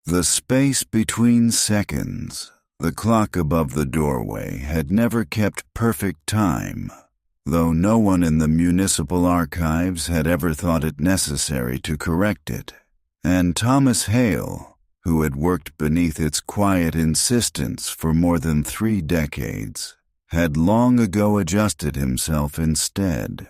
The space between seconds, the clock above the doorway, had never kept perfect time, though no one in the municipal archives had ever thought it necessary to correct it. And Thomas Hale, who had worked beneath its quiet insistence for more than 3 decades, had long ago adjusted himself instead,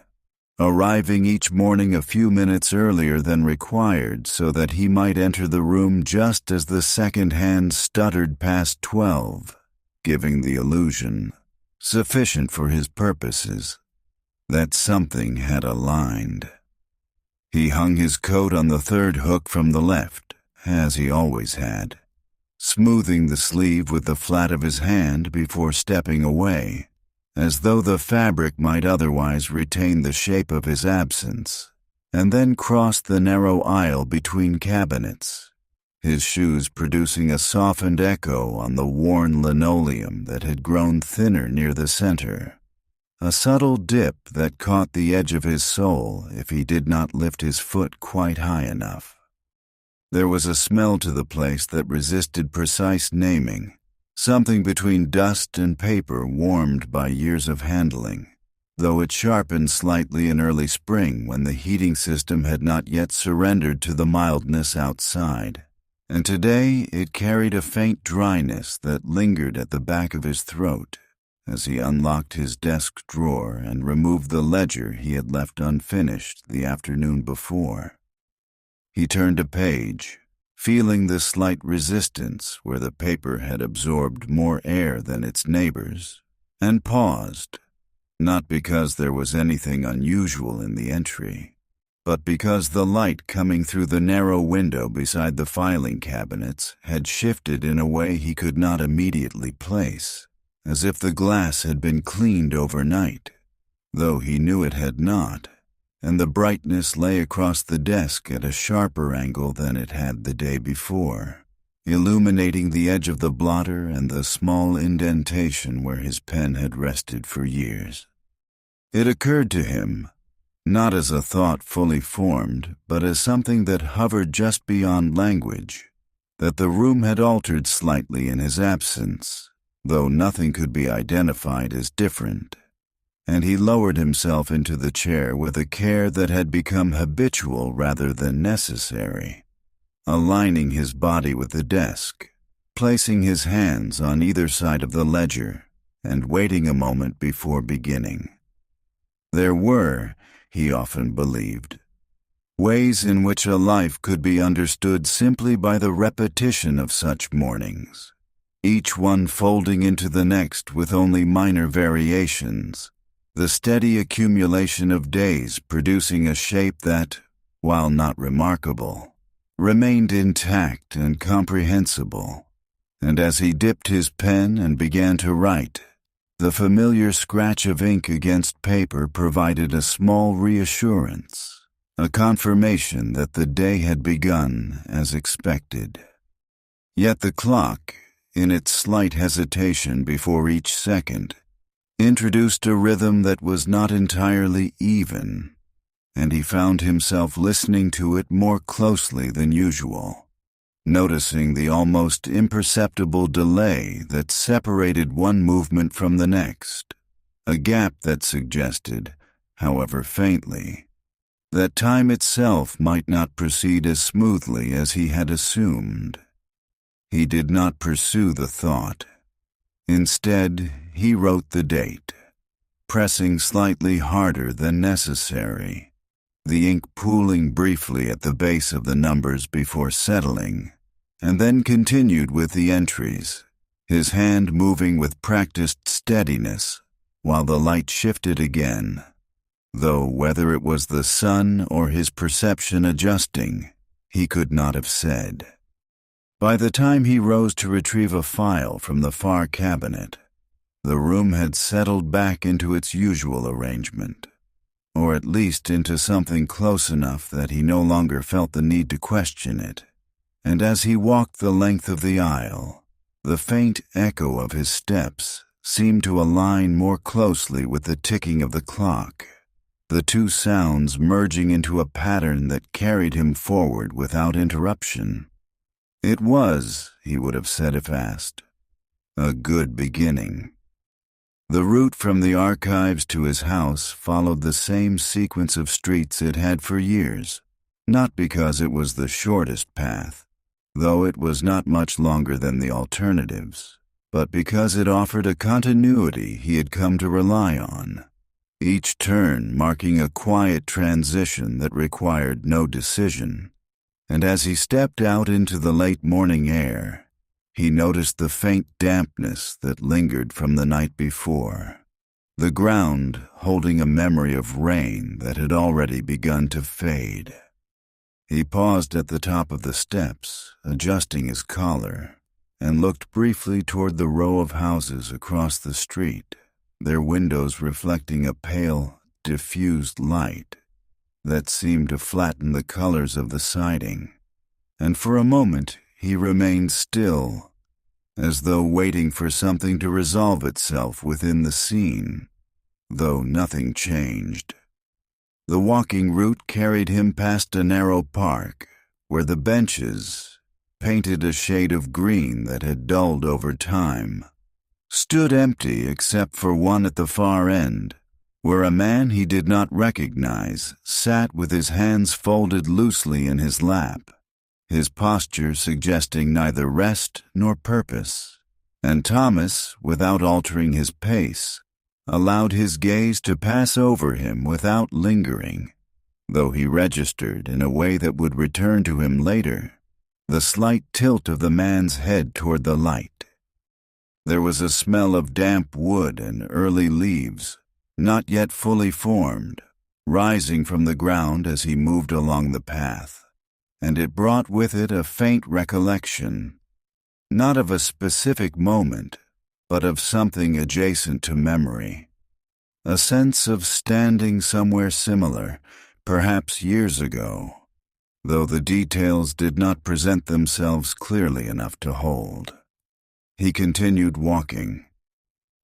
arriving each morning a few minutes earlier than required so that he might enter the room just as the second hand stuttered past 12, giving the illusion, sufficient for his purposes, that something had aligned. He hung his coat on the third hook from the left, as he always had, smoothing the sleeve with the flat of his hand before stepping away, as though the fabric might otherwise retain the shape of his absence, and then crossed the narrow aisle between cabinets, his shoes producing a softened echo on the worn linoleum that had grown thinner near the center, a subtle dip that caught the edge of his sole if he did not lift his foot quite high enough. There was a smell to the place that resisted precise naming, something between dust and paper warmed by years of handling, though it sharpened slightly in early spring when the heating system had not yet surrendered to the mildness outside, and today it carried a faint dryness that lingered at the back of his throat as he unlocked his desk drawer and removed the ledger he had left unfinished the afternoon before. He turned a page, feeling the slight resistance where the paper had absorbed more air than its neighbors, and paused, not because there was anything unusual in the entry, but because the light coming through the narrow window beside the filing cabinets had shifted in a way he could not immediately place, as if the glass had been cleaned overnight, though he knew it had not, and the brightness lay across the desk at a sharper angle than it had the day before, illuminating the edge of the blotter and the small indentation where his pen had rested for years. It occurred to him, not as a thought fully formed, but as something that hovered just beyond language, that the room had altered slightly in his absence, though nothing could be identified as different, and he lowered himself into the chair with a care that had become habitual rather than necessary, aligning his body with the desk, placing his hands on either side of the ledger, and waiting a moment before beginning. There were, he often believed, ways in which a life could be understood simply by the repetition of such mornings, each one folding into the next with only minor variations, the steady accumulation of days producing a shape that, while not remarkable, remained intact and comprehensible. And as he dipped his pen and began to write, the familiar scratch of ink against paper provided a small reassurance, a confirmation that the day had begun as expected. Yet the clock, in its slight hesitation before each second, introduced a rhythm that was not entirely even, and he found himself listening to it more closely than usual, noticing the almost imperceptible delay that separated one movement from the next, a gap that suggested, however faintly, that time itself might not proceed as smoothly as he had assumed. He did not pursue the thought. Instead, he wrote the date, pressing slightly harder than necessary, the ink pooling briefly at the base of the numbers before settling, and then continued with the entries, his hand moving with practiced steadiness while the light shifted again, though whether it was the sun or his perception adjusting, he could not have said. By the time he rose to retrieve a file from the far cabinet, the room had settled back into its usual arrangement, or at least into something close enough that he no longer felt the need to question it, and as he walked the length of the aisle, the faint echo of his steps seemed to align more closely with the ticking of the clock, the two sounds merging into a pattern that carried him forward without interruption. It was, he would have said if asked, a good beginning. The route from the archives to his house followed the same sequence of streets it had for years, not because it was the shortest path, though it was not much longer than the alternatives, but because it offered a continuity he had come to rely on, each turn marking a quiet transition that required no decision. And as he stepped out into the late morning air, he noticed the faint dampness that lingered from the night before, the ground holding a memory of rain that had already begun to fade. He paused at the top of the steps, adjusting his collar, and looked briefly toward the row of houses across the street, their windows reflecting a pale, diffused light that seemed to flatten the colors of the siding. And for a moment he remained still, as though waiting for something to resolve itself within the scene, though nothing changed. The walking route carried him past a narrow park, where the benches, painted a shade of green that had dulled over time, stood empty except for one at the far end, where a man he did not recognize sat with his hands folded loosely in his lap, his posture suggesting neither rest nor purpose. And Thomas, without altering his pace, allowed his gaze to pass over him without lingering, though he registered in a way that would return to him later the slight tilt of the man's head toward the light. There was a smell of damp wood and early leaves, not yet fully formed, rising from the ground as he moved along the path, and it brought with it a faint recollection, not of a specific moment, but of something adjacent to memory. A sense of standing somewhere similar, perhaps years ago, though the details did not present themselves clearly enough to hold. He continued walking.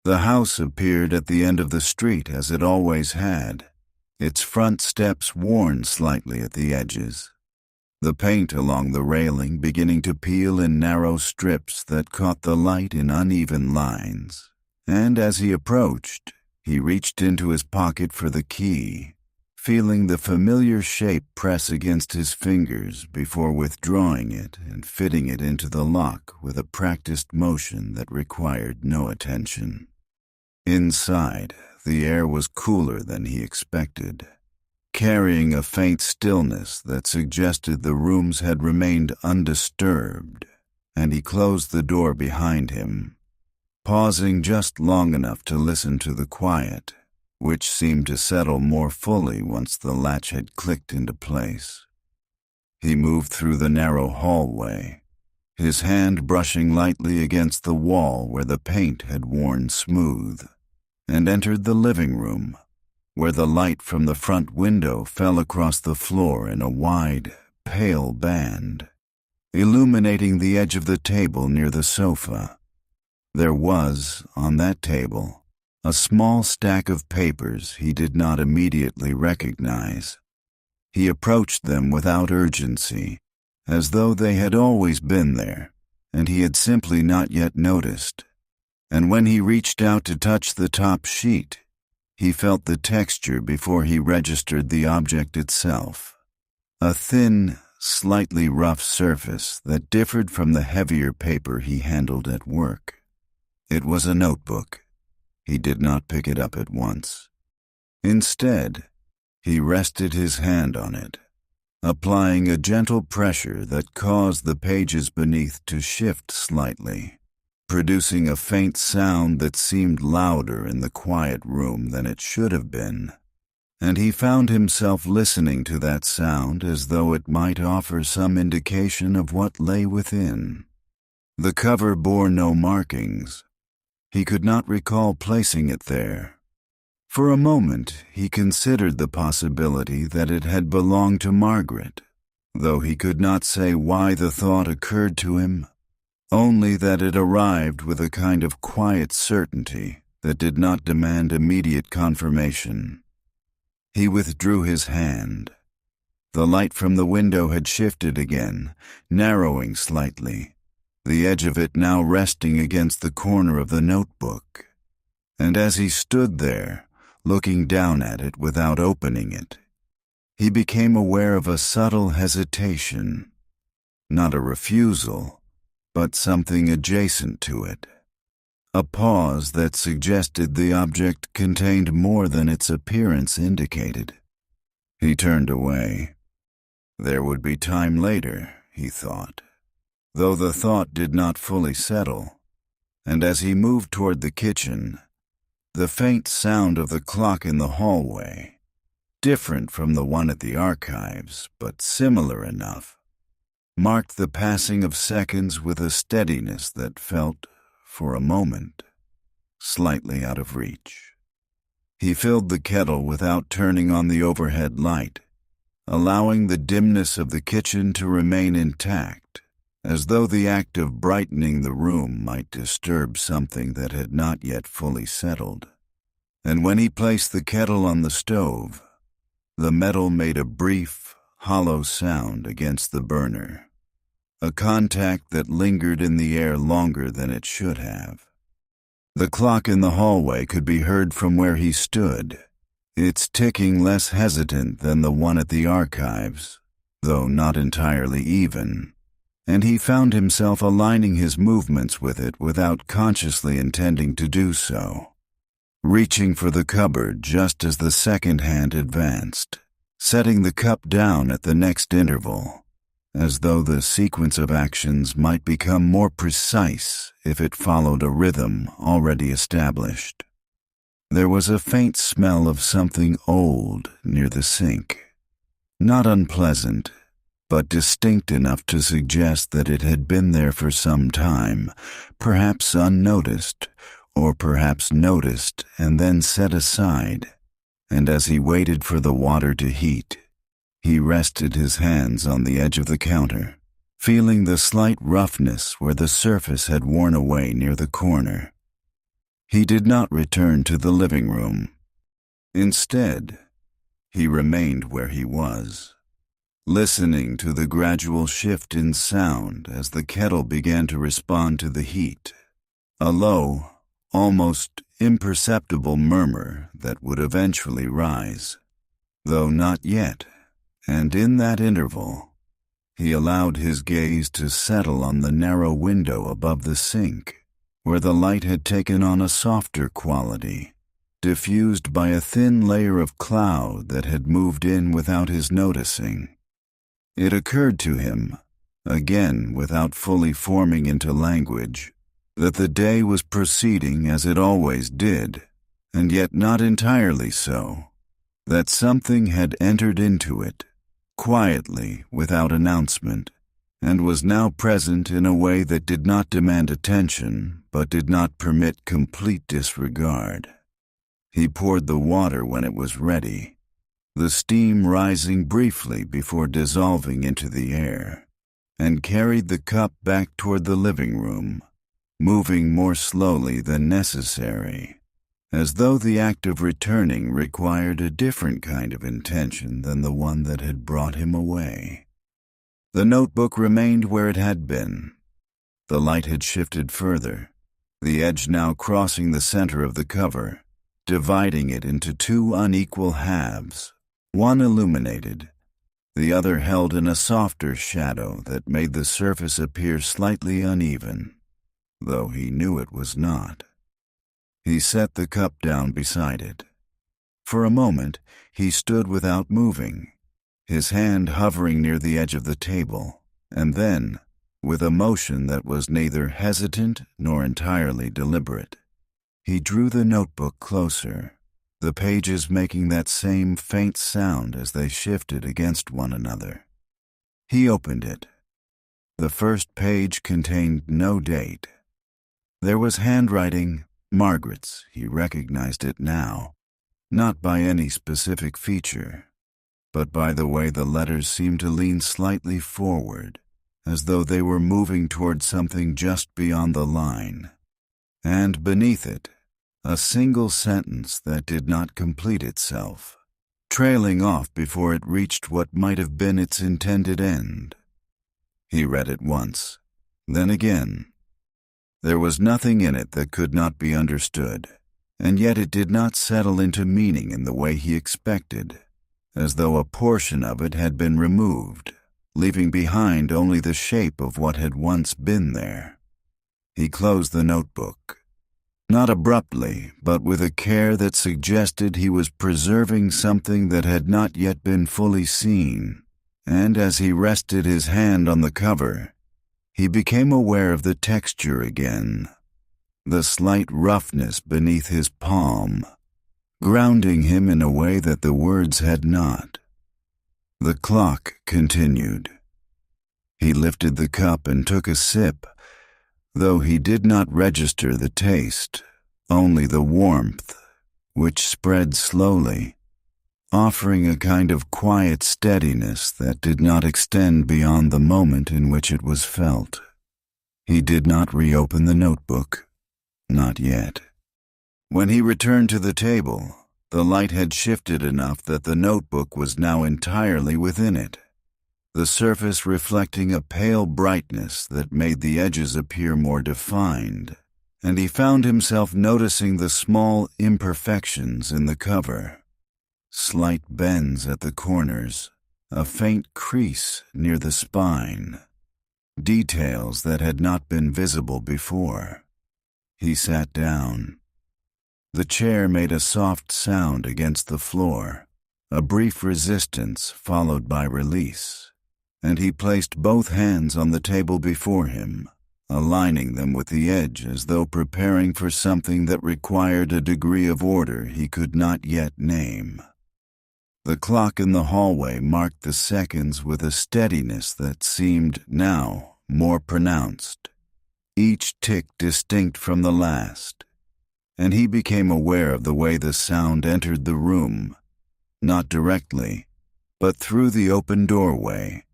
The house appeared at the end of the street as it always had, its front steps worn slightly at the edges, the paint along the railing beginning to peel in narrow strips that caught the light in uneven lines. And as he approached, he reached into his pocket for the key, feeling the familiar shape press against his fingers before withdrawing it and fitting it into the lock with a practiced motion that required no attention. Inside, the air was cooler than he expected, carrying a faint stillness that suggested the rooms had remained undisturbed, and he closed the door behind him, pausing just long enough to listen to the quiet, which seemed to settle more fully once the latch had clicked into place. He moved through the narrow hallway, his hand brushing lightly against the wall where the paint had worn smooth, and entered the living room, where the light from the front window fell across the floor in a wide, pale band, illuminating the edge of the table near the sofa. There was, on that table, a small stack of papers he did not immediately recognize. He approached them without urgency, as though they had always been there, and he had simply not yet noticed. And when he reached out to touch the top sheet, he felt the texture before he registered the object itself. A thin, slightly rough surface that differed from the heavier paper he handled at work. It was a notebook. He did not pick it up at once. Instead, he rested his hand on it, applying a gentle pressure that caused the pages beneath to shift slightly, producing a faint sound that seemed louder in the quiet room than it should have been, and he found himself listening to that sound as though it might offer some indication of what lay within. The cover bore no markings. He could not recall placing it there. For a moment, he considered the possibility that it had belonged to Margaret, though he could not say why the thought occurred to him, only that it arrived with a kind of quiet certainty that did not demand immediate confirmation. He withdrew his hand. The light from the window had shifted again, narrowing slightly, the edge of it now resting against the corner of the notebook. And as he stood there, looking down at it without opening it, he became aware of a subtle hesitation, not a refusal, but something adjacent to it. A pause that suggested the object contained more than its appearance indicated. He turned away. There would be time later, he thought, though the thought did not fully settle, and as he moved toward the kitchen, the faint sound of the clock in the hallway, different from the one at the archives, but similar enough, marked the passing of seconds with a steadiness that felt, for a moment, slightly out of reach. He filled the kettle without turning on the overhead light, allowing the dimness of the kitchen to remain intact, as though the act of brightening the room might disturb something that had not yet fully settled. And when he placed the kettle on the stove, the metal made a brief, hollow sound against the burner, a contact that lingered in the air longer than it should have. The clock in the hallway could be heard from where he stood, its ticking less hesitant than the one at the archives, though not entirely even, and he found himself aligning his movements with it without consciously intending to do so, reaching for the cupboard just as the second hand advanced, setting the cup down at the next interval, as though the sequence of actions might become more precise if it followed a rhythm already established. There was a faint smell of something old near the sink, not unpleasant, but distinct enough to suggest that it had been there for some time, perhaps unnoticed, or perhaps noticed and then set aside, and as he waited for the water to heat, he rested his hands on the edge of the counter, feeling the slight roughness where the surface had worn away near the corner. He did not return to the living room. Instead, he remained where he was, listening to the gradual shift in sound as the kettle began to respond to the heat, a low, almost imperceptible murmur that would eventually rise, though not yet. And in that interval, he allowed his gaze to settle on the narrow window above the sink, where the light had taken on a softer quality, diffused by a thin layer of cloud that had moved in without his noticing. It occurred to him, again without fully forming into language, that the day was proceeding as it always did, and yet not entirely so, that something had entered into it, quietly, without announcement, and was now present in a way that did not demand attention, but did not permit complete disregard. He poured the water when it was ready, the steam rising briefly before dissolving into the air, and carried the cup back toward the living room, moving more slowly than necessary, as though the act of returning required a different kind of intention than the one that had brought him away. The notebook remained where it had been. The light had shifted further, the edge now crossing the center of the cover, dividing it into two unequal halves, one illuminated, the other held in a softer shadow that made the surface appear slightly uneven, though he knew it was not. He set the cup down beside it. For a moment, he stood without moving, his hand hovering near the edge of the table, and then, with a motion that was neither hesitant nor entirely deliberate, he drew the notebook closer, the pages making that same faint sound as they shifted against one another. He opened it. The first page contained no date. There was handwriting, Margaret's. He recognized it now, not by any specific feature, but by the way the letters seemed to lean slightly forward, as though they were moving toward something just beyond the line. And beneath it, a single sentence that did not complete itself, trailing off before it reached what might have been its intended end. He read it once, then again. There was nothing in it that could not be understood, and yet it did not settle into meaning in the way he expected, as though a portion of it had been removed, leaving behind only the shape of what had once been there. He closed the notebook, not abruptly, but with a care that suggested he was preserving something that had not yet been fully seen, and as he rested his hand on the cover, he became aware of the texture again, the slight roughness beneath his palm, grounding him in a way that the words had not. The clock continued. He lifted the cup and took a sip, though he did not register the taste, only the warmth, which spread slowly, offering a kind of quiet steadiness that did not extend beyond the moment in which it was felt. He did not reopen the notebook, not yet. When he returned to the table, the light had shifted enough that the notebook was now entirely within it, the surface reflecting a pale brightness that made the edges appear more defined, and he found himself noticing the small imperfections in the cover. Slight bends at the corners, a faint crease near the spine, details that had not been visible before. He sat down. The chair made a soft sound against the floor, a brief resistance followed by release, and he placed both hands on the table before him, aligning them with the edge as though preparing for something that required a degree of order he could not yet name. The clock in the hallway marked the seconds with a steadiness that seemed now more pronounced, each tick distinct from the last, and he became aware of the way the sound entered the room, not directly, but through the open doorway,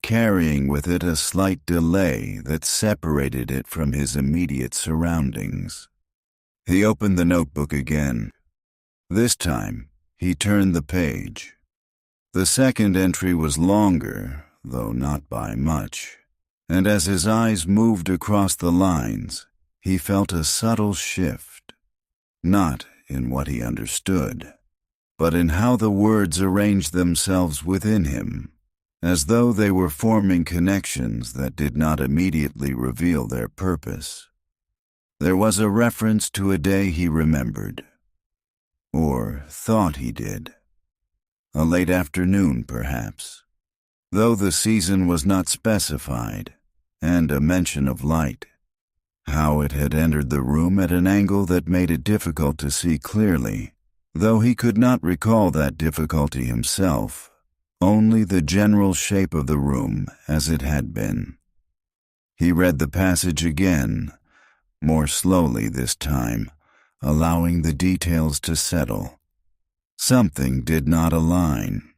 carrying with it a slight delay that separated it from his immediate surroundings. He opened the notebook again. This time, he turned the page. The second entry was longer, though not by much, and as his eyes moved across the lines, he felt a subtle shift, not in what he understood, but in how the words arranged themselves within him, as though they were forming connections that did not immediately reveal their purpose. There was a reference to a day he remembered, or thought he did. A late afternoon, perhaps, though the season was not specified, and a mention of light. How it had entered the room at an angle that made it difficult to see clearly, though he could not recall that difficulty himself, only the general shape of the room as it had been. He read the passage again, more slowly this time, allowing the details to settle. Something did not align.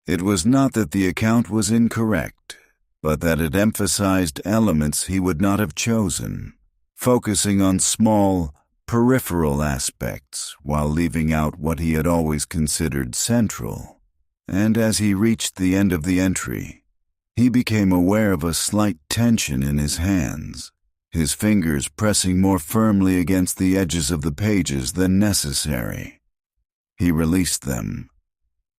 It was not that the account was incorrect, but that it emphasized elements he would not have chosen, focusing on small, peripheral aspects while leaving out what he had always considered central. And as he reached the end of the entry, he became aware of a slight tension in his hands, his fingers pressing more firmly against the edges of the pages than necessary. He released them.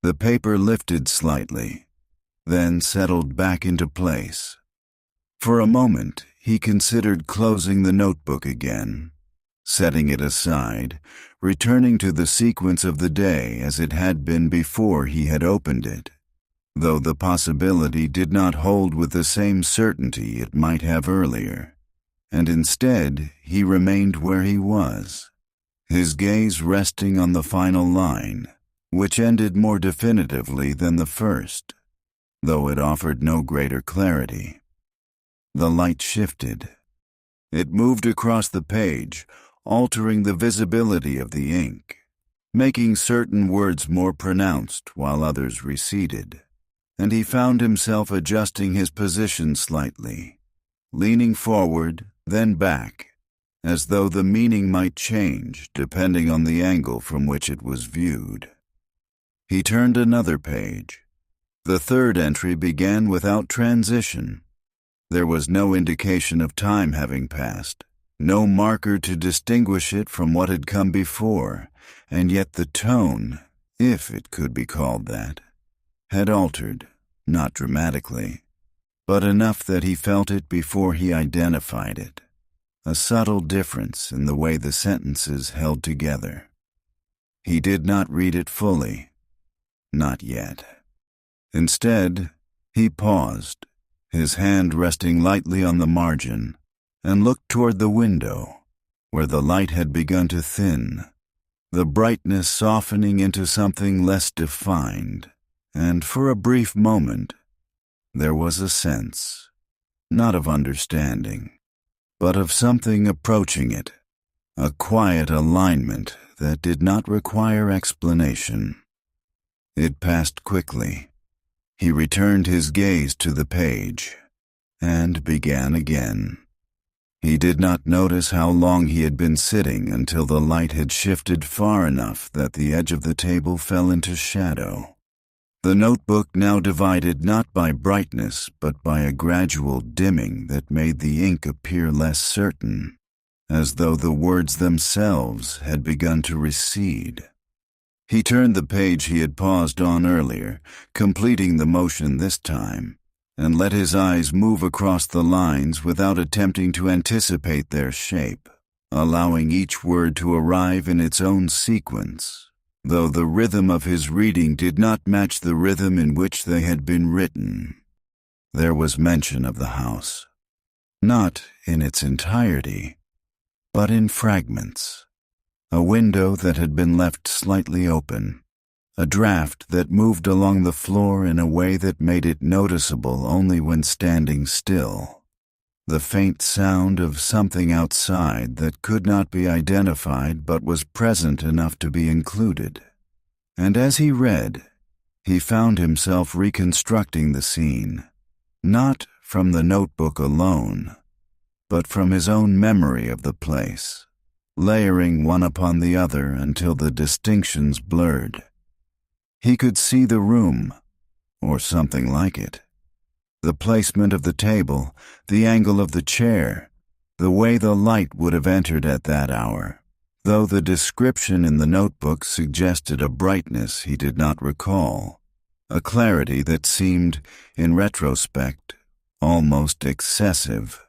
The paper lifted slightly, then settled back into place. For a moment, he considered closing the notebook again, setting it aside, returning to the sequence of the day as it had been before he had opened it, though the possibility did not hold with the same certainty it might have earlier, and instead he remained where he was, his gaze resting on the final line, which ended more definitively than the first, though it offered no greater clarity. The light shifted. It moved across the page, altering the visibility of the ink, making certain words more pronounced while others receded, and he found himself adjusting his position slightly, leaning forward, then back, as though the meaning might change depending on the angle from which it was viewed. He turned another page. The third entry began without transition. There was no indication of time having passed, no marker to distinguish it from what had come before, and yet the tone, if it could be called that, had altered, not dramatically, but enough that he felt it before he identified it. A subtle difference in the way the sentences held together. He did not read it fully. Not yet. Instead, he paused, his hand resting lightly on the margin, and looked toward the window, where the light had begun to thin, the brightness softening into something less defined, and for a brief moment, there was a sense, not of understanding, but of something approaching it, a quiet alignment that did not require explanation. It passed quickly. He returned his gaze to the page, and began again. He did not notice how long he had been sitting until the light had shifted far enough that the edge of the table fell into shadow. The notebook now divided not by brightness but by a gradual dimming that made the ink appear less certain, as though the words themselves had begun to recede. He turned the page he had paused on earlier, completing the motion this time, and let his eyes move across the lines without attempting to anticipate their shape, allowing each word to arrive in its own sequence, though the rhythm of his reading did not match the rhythm in which they had been written. There was mention of the house, not in its entirety, but in fragments. A window that had been left slightly open, a draft that moved along the floor in a way that made it noticeable only when standing still, the faint sound of something outside that could not be identified but was present enough to be included. And as he read, he found himself reconstructing the scene, not from the notebook alone, but from his own memory of the place, layering one upon the other until the distinctions blurred. He could see the room, or something like it. The placement of the table, the angle of the chair, the way the light would have entered at that hour, though the description in the notebook suggested a brightness he did not recall, a clarity that seemed, in retrospect, almost excessive,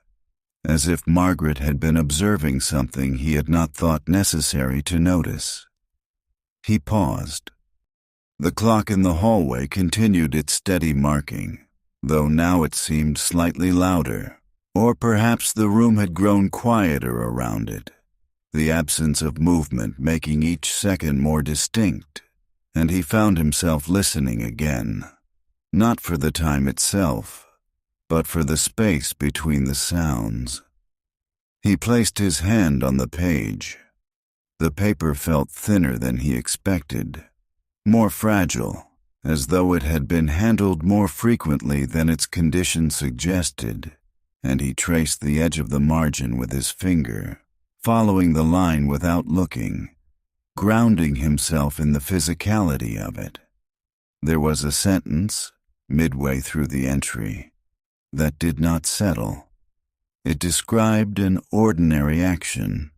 as if Margaret had been observing something he had not thought necessary to notice. He paused. The clock in the hallway continued its steady marking, though now it seemed slightly louder, or perhaps the room had grown quieter around it, the absence of movement making each second more distinct, and he found himself listening again, not for the time itself, but for the space between the sounds. He placed his hand on the page. The paper felt thinner than he expected, more fragile, as though it had been handled more frequently than its condition suggested, and he traced the edge of the margin with his finger, following the line without looking, grounding himself in the physicality of it. There was a sentence, midway through the entry, that did not settle. It described an ordinary action,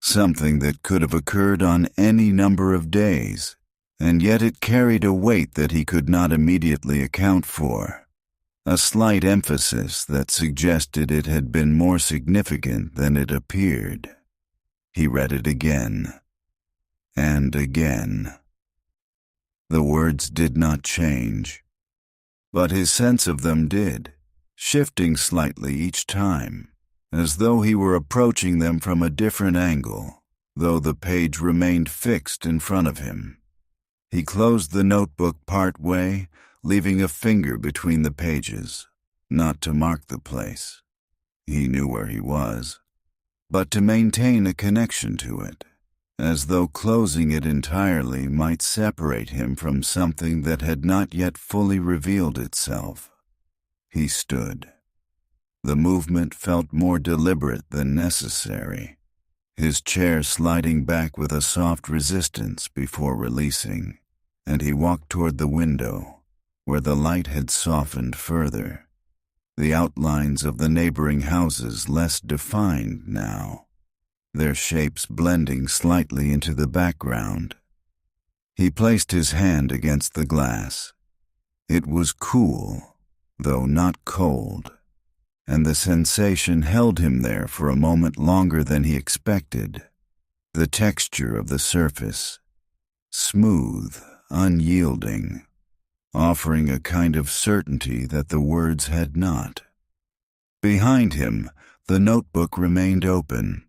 something that could have occurred on any number of days, and yet it carried a weight that he could not immediately account for, a slight emphasis that suggested it had been more significant than it appeared. He read it again, and again. The words did not change, but his sense of them did, shifting slightly each time, as though he were approaching them from a different angle, though the page remained fixed in front of him. He closed the notebook part way, leaving a finger between the pages, not to mark the place. He knew where he was, but to maintain a connection to it, as though closing it entirely might separate him from something that had not yet fully revealed itself. He stood. The movement felt more deliberate than necessary, his chair sliding back with a soft resistance before releasing, and he walked toward the window, where the light had softened further, the outlines of the neighboring houses less defined now, their shapes blending slightly into the background. He placed his hand against the glass. It was cool, though not cold, and the sensation held him there for a moment longer than he expected. The texture of the surface, smooth, unyielding, offering a kind of certainty that the words had not. Behind him, the notebook remained open.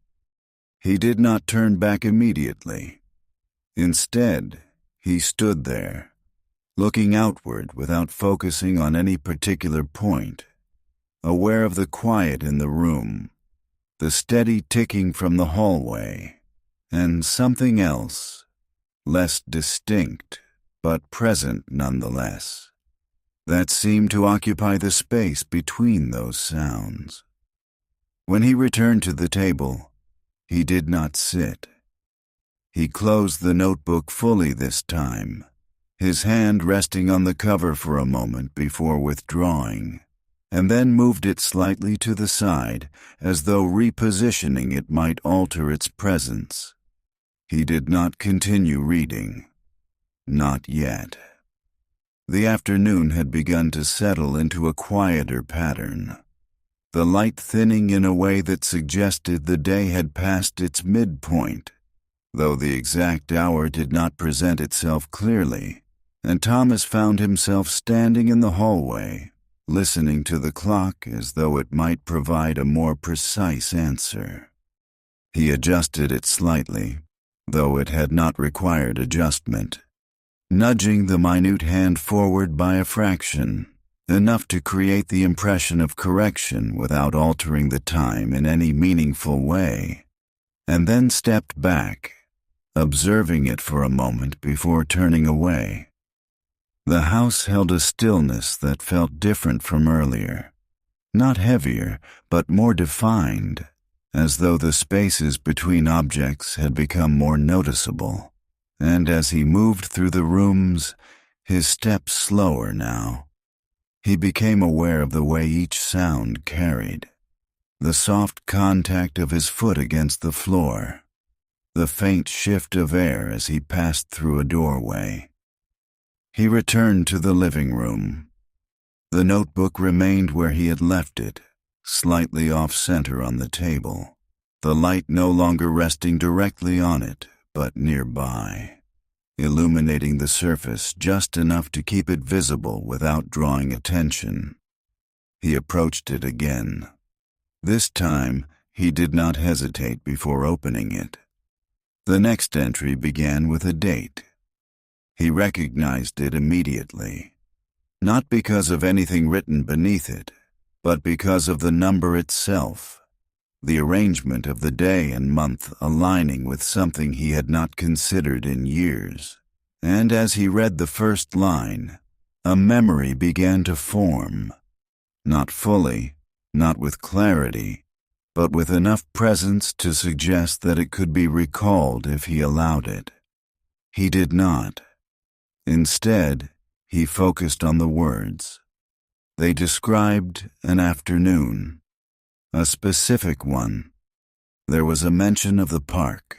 He did not turn back immediately. Instead, he stood there, looking outward without focusing on any particular point, aware of the quiet in the room, the steady ticking from the hallway, and something else, less distinct, but present nonetheless, that seemed to occupy the space between those sounds. When he returned to the table, he did not sit. He closed the notebook fully this time, his hand resting on the cover for a moment before withdrawing, and then moved it slightly to the side, as though repositioning it might alter its presence. He did not continue reading. Not yet. The afternoon had begun to settle into a quieter pattern, the light thinning in a way that suggested the day had passed its midpoint, though the exact hour did not present itself clearly, and Thomas found himself standing in the hallway, listening to the clock as though it might provide a more precise answer. He adjusted it slightly, though it had not required adjustment, nudging the minute hand forward by a fraction, enough to create the impression of correction without altering the time in any meaningful way, and then stepped back, observing it for a moment before turning away. The house held a stillness that felt different from earlier, not heavier, but more defined, as though the spaces between objects had become more noticeable, and as he moved through the rooms, his steps slower now. He became aware of the way each sound carried, the soft contact of his foot against the floor, the faint shift of air as he passed through a doorway. He returned to the living room. The notebook remained where he had left it, slightly off-center on the table, the light no longer resting directly on it, but nearby, illuminating the surface just enough to keep it visible without drawing attention. He approached it again. This time, he did not hesitate before opening it. The next entry began with a date. He recognized it immediately, not because of anything written beneath it, but because of the number itself, the arrangement of the day and month aligning with something he had not considered in years. And as he read the first line, a memory began to form, not fully, not with clarity, but with enough presence to suggest that it could be recalled if he allowed it. He did not. Instead, he focused on the words. They described an afternoon, a specific one. There was a mention of the park,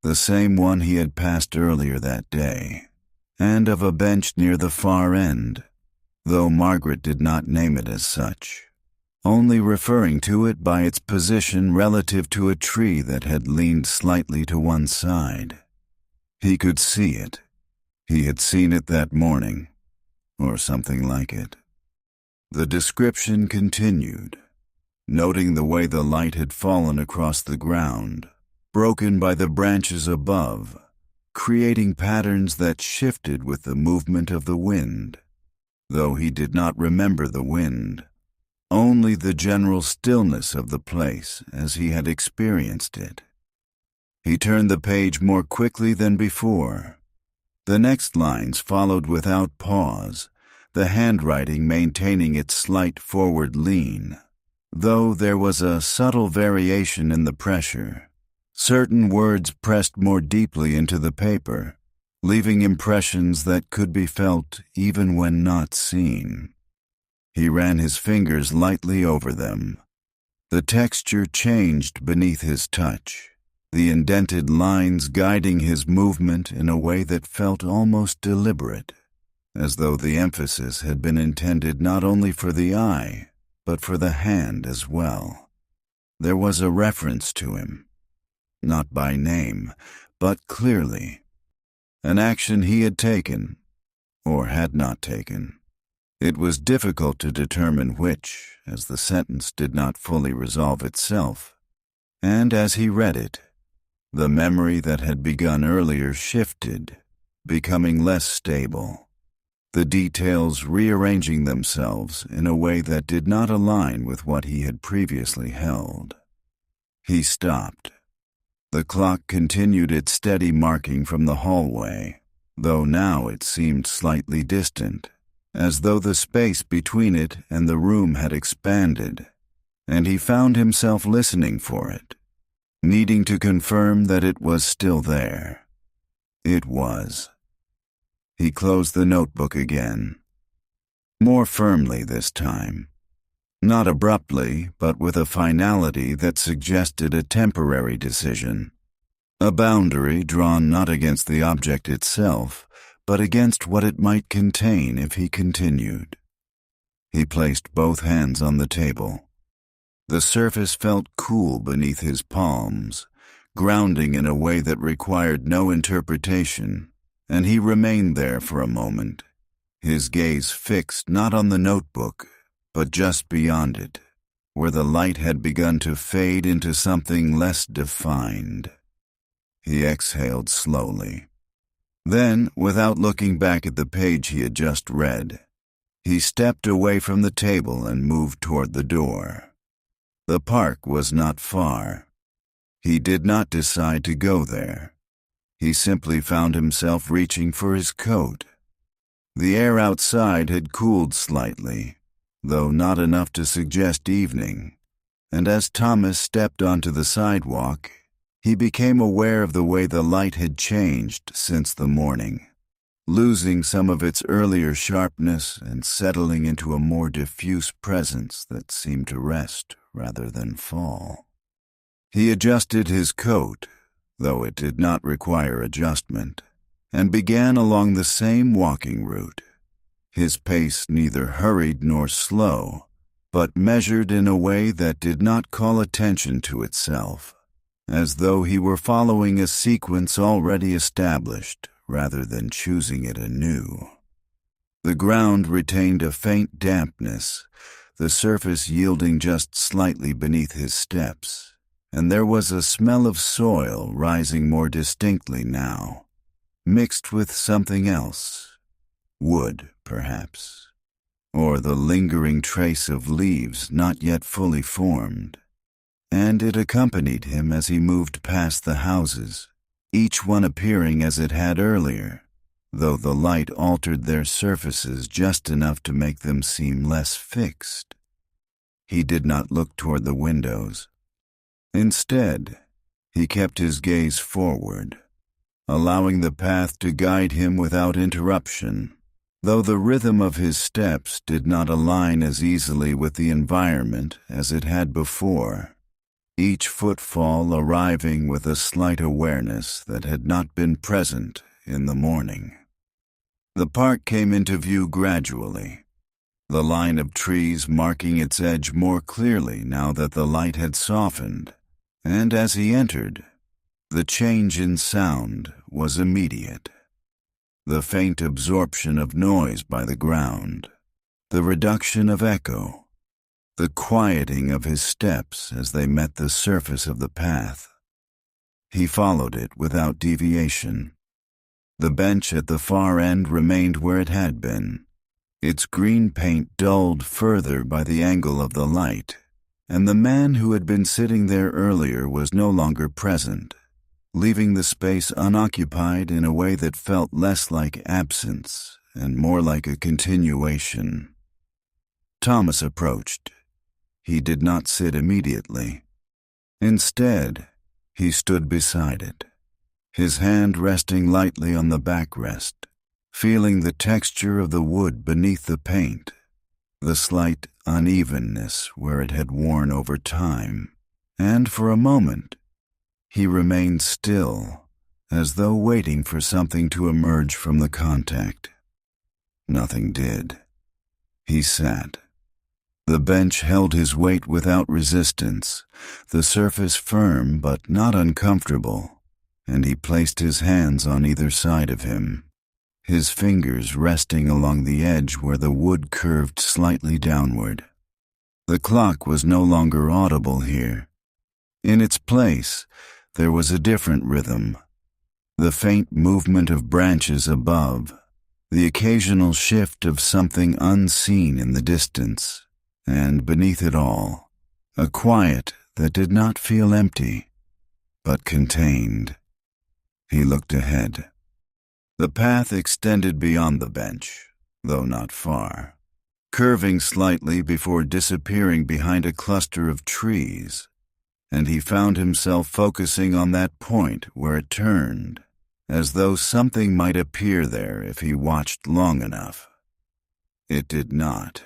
the same one he had passed earlier that day, and of a bench near the far end, though Margaret did not name it as such, only referring to it by its position relative to a tree that had leaned slightly to one side. He could see it. He had seen it that morning, or something like it. The description continued, noting the way the light had fallen across the ground, broken by the branches above, creating patterns that shifted with the movement of the wind, though he did not remember the wind, only the general stillness of the place as he had experienced it. He turned the page more quickly than before. The next lines followed without pause, the handwriting maintaining its slight forward lean, though there was a subtle variation in the pressure. Certain words pressed more deeply into the paper, leaving impressions that could be felt even when not seen. He ran his fingers lightly over them. The texture changed beneath his touch, the indented lines guiding his movement in a way that felt almost deliberate, as though the emphasis had been intended not only for the eye, but for the hand as well. There was a reference to him, not by name, but clearly. An action he had taken, or had not taken. It was difficult to determine which, as the sentence did not fully resolve itself, and as he read it, the memory that had begun earlier shifted, becoming less stable, the details rearranging themselves in a way that did not align with what he had previously held. He stopped. The clock continued its steady marking from the hallway, though now it seemed slightly distant, as though the space between it and the room had expanded, and he found himself listening for it, needing to confirm that it was still there. It was. He closed the notebook again, more firmly this time. Not abruptly, but with a finality that suggested a temporary decision. A boundary drawn not against the object itself, but against what it might contain if he continued. He placed both hands on the table. The surface felt cool beneath his palms, grounding in a way that required no interpretation, and he remained there for a moment, his gaze fixed not on the notebook, but just beyond it, where the light had begun to fade into something less defined. He exhaled slowly. Then, without looking back at the page he had just read, he stepped away from the table and moved toward the door. The park was not far. He did not decide to go there. He simply found himself reaching for his coat. The air outside had cooled slightly, though not enough to suggest evening, and as Thomas stepped onto the sidewalk, he became aware of the way the light had changed since the morning, losing some of its earlier sharpness and settling into a more diffuse presence that seemed to rest rather than fall. He adjusted his coat, though it did not require adjustment, and began along the same walking route, his pace neither hurried nor slow, but measured in a way that did not call attention to itself, as though he were following a sequence already established rather than choosing it anew. The ground retained a faint dampness, the surface yielding just slightly beneath his steps, and there was a smell of soil rising more distinctly now, mixed with something else, wood, perhaps, or the lingering trace of leaves not yet fully formed, and it accompanied him as he moved past the houses, each one appearing as it had earlier, though the light altered their surfaces just enough to make them seem less fixed. He did not look toward the windows. Instead, he kept his gaze forward, allowing the path to guide him without interruption, though the rhythm of his steps did not align as easily with the environment as it had before, each footfall arriving with a slight awareness that had not been present in the morning. The park came into view gradually, the line of trees marking its edge more clearly now that the light had softened, and as he entered, the change in sound was immediate. The faint absorption of noise by the ground, the reduction of echo, the quieting of his steps as they met the surface of the path. He followed it without deviation. The bench at the far end remained where it had been, its green paint dulled further by the angle of the light, and the man who had been sitting there earlier was no longer present, leaving the space unoccupied in a way that felt less like absence and more like a continuation. Thomas approached. He did not sit immediately. Instead, he stood beside it, his hand resting lightly on the backrest, feeling the texture of the wood beneath the paint, the slight unevenness where it had worn over time, and for a moment he remained still, as though waiting for something to emerge from the contact. Nothing did. He sat. The bench held his weight without resistance, the surface firm but not uncomfortable, and he placed his hands on either side of him, his fingers resting along the edge where the wood curved slightly downward. The clock was no longer audible here. In its place, there was a different rhythm, the faint movement of branches above, the occasional shift of something unseen in the distance, and beneath it all, a quiet that did not feel empty, but contained. He looked ahead. The path extended beyond the bench, though not far, curving slightly before disappearing behind a cluster of trees, and he found himself focusing on that point where it turned, as though something might appear there if he watched long enough. It did not.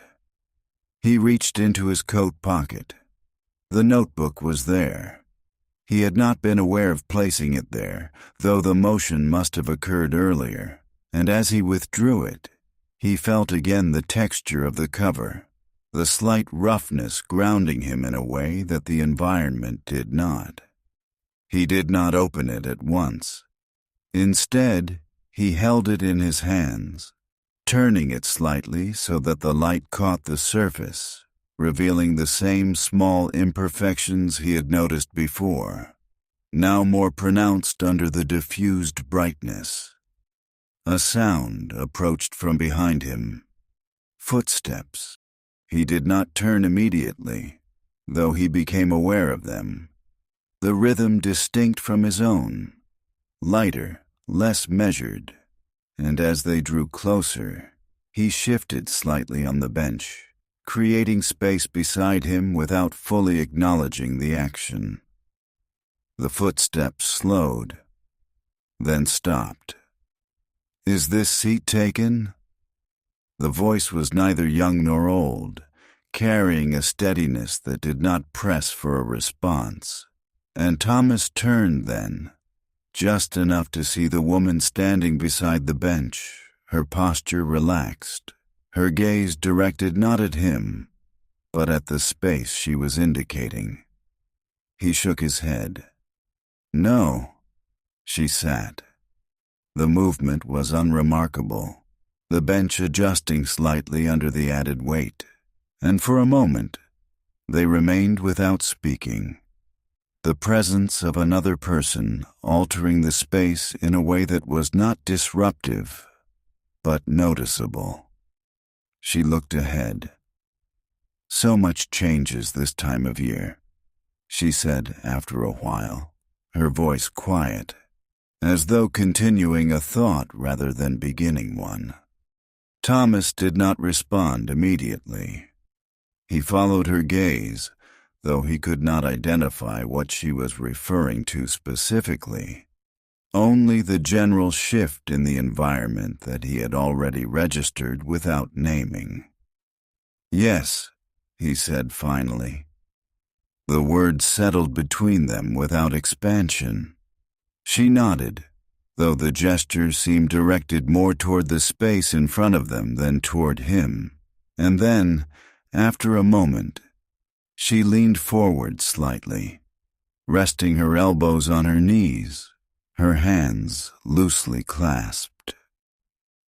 He reached into his coat pocket. The notebook was there. He had not been aware of placing it there, though the motion must have occurred earlier, and as he withdrew it, he felt again the texture of the cover, the slight roughness grounding him in a way that the environment did not. He did not open it at once. Instead, he held it in his hands, turning it slightly so that the light caught the surface, revealing the same small imperfections he had noticed before, now more pronounced under the diffused brightness. A sound approached from behind him. Footsteps. He did not turn immediately, though he became aware of them. The rhythm distinct from his own, lighter, less measured, and as they drew closer, he shifted slightly on the bench, creating space beside him without fully acknowledging the action. The footsteps slowed, then stopped. "Is this seat taken?" The voice was neither young nor old, carrying a steadiness that did not press for a response, and Thomas turned then, just enough to see the woman standing beside the bench, her posture relaxed, her gaze directed not at him, but at the space she was indicating. He shook his head. "No." She sat. The movement was unremarkable, the bench adjusting slightly under the added weight, and for a moment they remained without speaking. The presence of another person altering the space in a way that was not disruptive, but noticeable. She looked ahead. "So much changes this time of year," she said after a while, her voice quiet, as though continuing a thought rather than beginning one. Thomas did not respond immediately. He followed her gaze, though he could not identify what she was referring to specifically, only the general shift in the environment that he had already registered without naming. "Yes," he said finally. The words settled between them without expansion. She nodded, though the gesture seemed directed more toward the space in front of them than toward him, and then, after a moment, she leaned forward slightly, resting her elbows on her knees, her hands loosely clasped.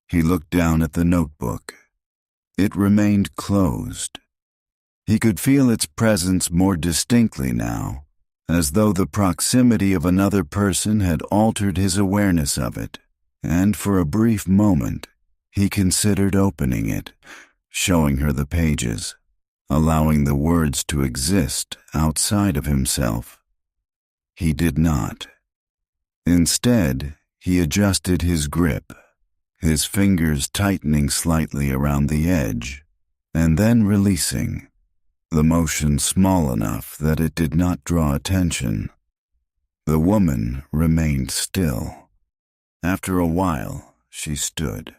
He looked down at the notebook. It remained closed. He could feel its presence more distinctly now, as though the proximity of another person had altered his awareness of it, and for a brief moment he considered opening it, showing her the pages, allowing the words to exist outside of himself. He did not. Instead, he adjusted his grip, his fingers tightening slightly around the edge, and then releasing, the motion small enough that it did not draw attention. The woman remained still. After a while, she stood.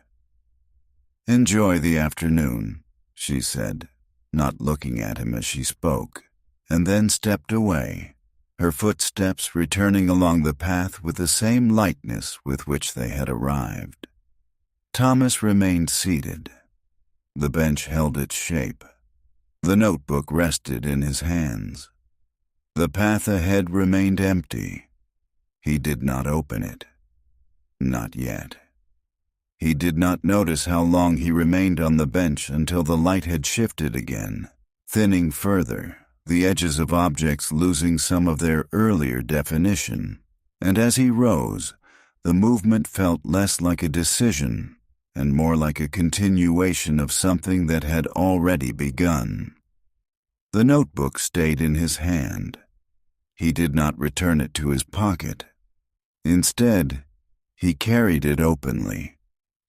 "Enjoy the afternoon," she said, not looking at him as she spoke, and then stepped away, her footsteps returning along the path with the same lightness with which they had arrived. Thomas remained seated. The bench held its shape. The notebook rested in his hands. The path ahead remained empty. He did not open it. Not yet. He did not notice how long he remained on the bench until the light had shifted again, thinning further, the edges of objects losing some of their earlier definition, and as he rose, the movement felt less like a decision and more like a continuation of something that had already begun. The notebook stayed in his hand. He did not return it to his pocket. Instead, he carried it openly,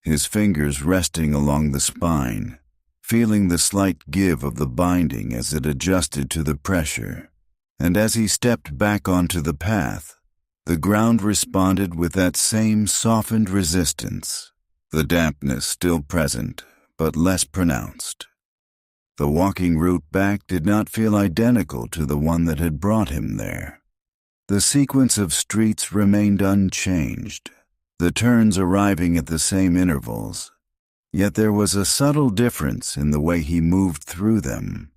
his fingers resting along the spine, feeling the slight give of the binding as it adjusted to the pressure, and as he stepped back onto the path, the ground responded with that same softened resistance, the dampness still present, but less pronounced. The walking route back did not feel identical to the one that had brought him there. The sequence of streets remained unchanged, the turns arriving at the same intervals, yet there was a subtle difference in the way he moved through them,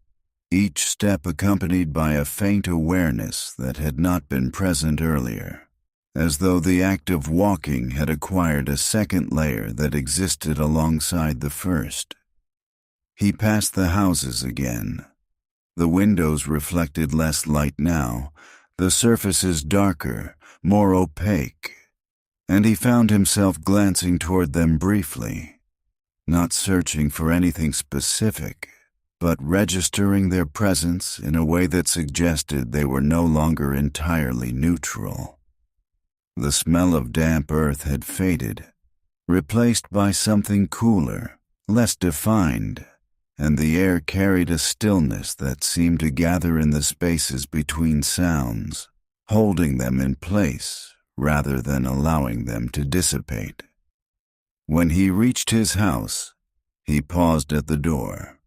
each step accompanied by a faint awareness that had not been present earlier, as though the act of walking had acquired a second layer that existed alongside the first. He passed the houses again. The windows reflected less light now, the surfaces darker, more opaque, and he found himself glancing toward them briefly, not searching for anything specific, but registering their presence in a way that suggested they were no longer entirely neutral. The smell of damp earth had faded, replaced by something cooler, less defined, and the air carried a stillness that seemed to gather in the spaces between sounds, holding them in place rather than allowing them to dissipate. When he reached his house, he paused at the door.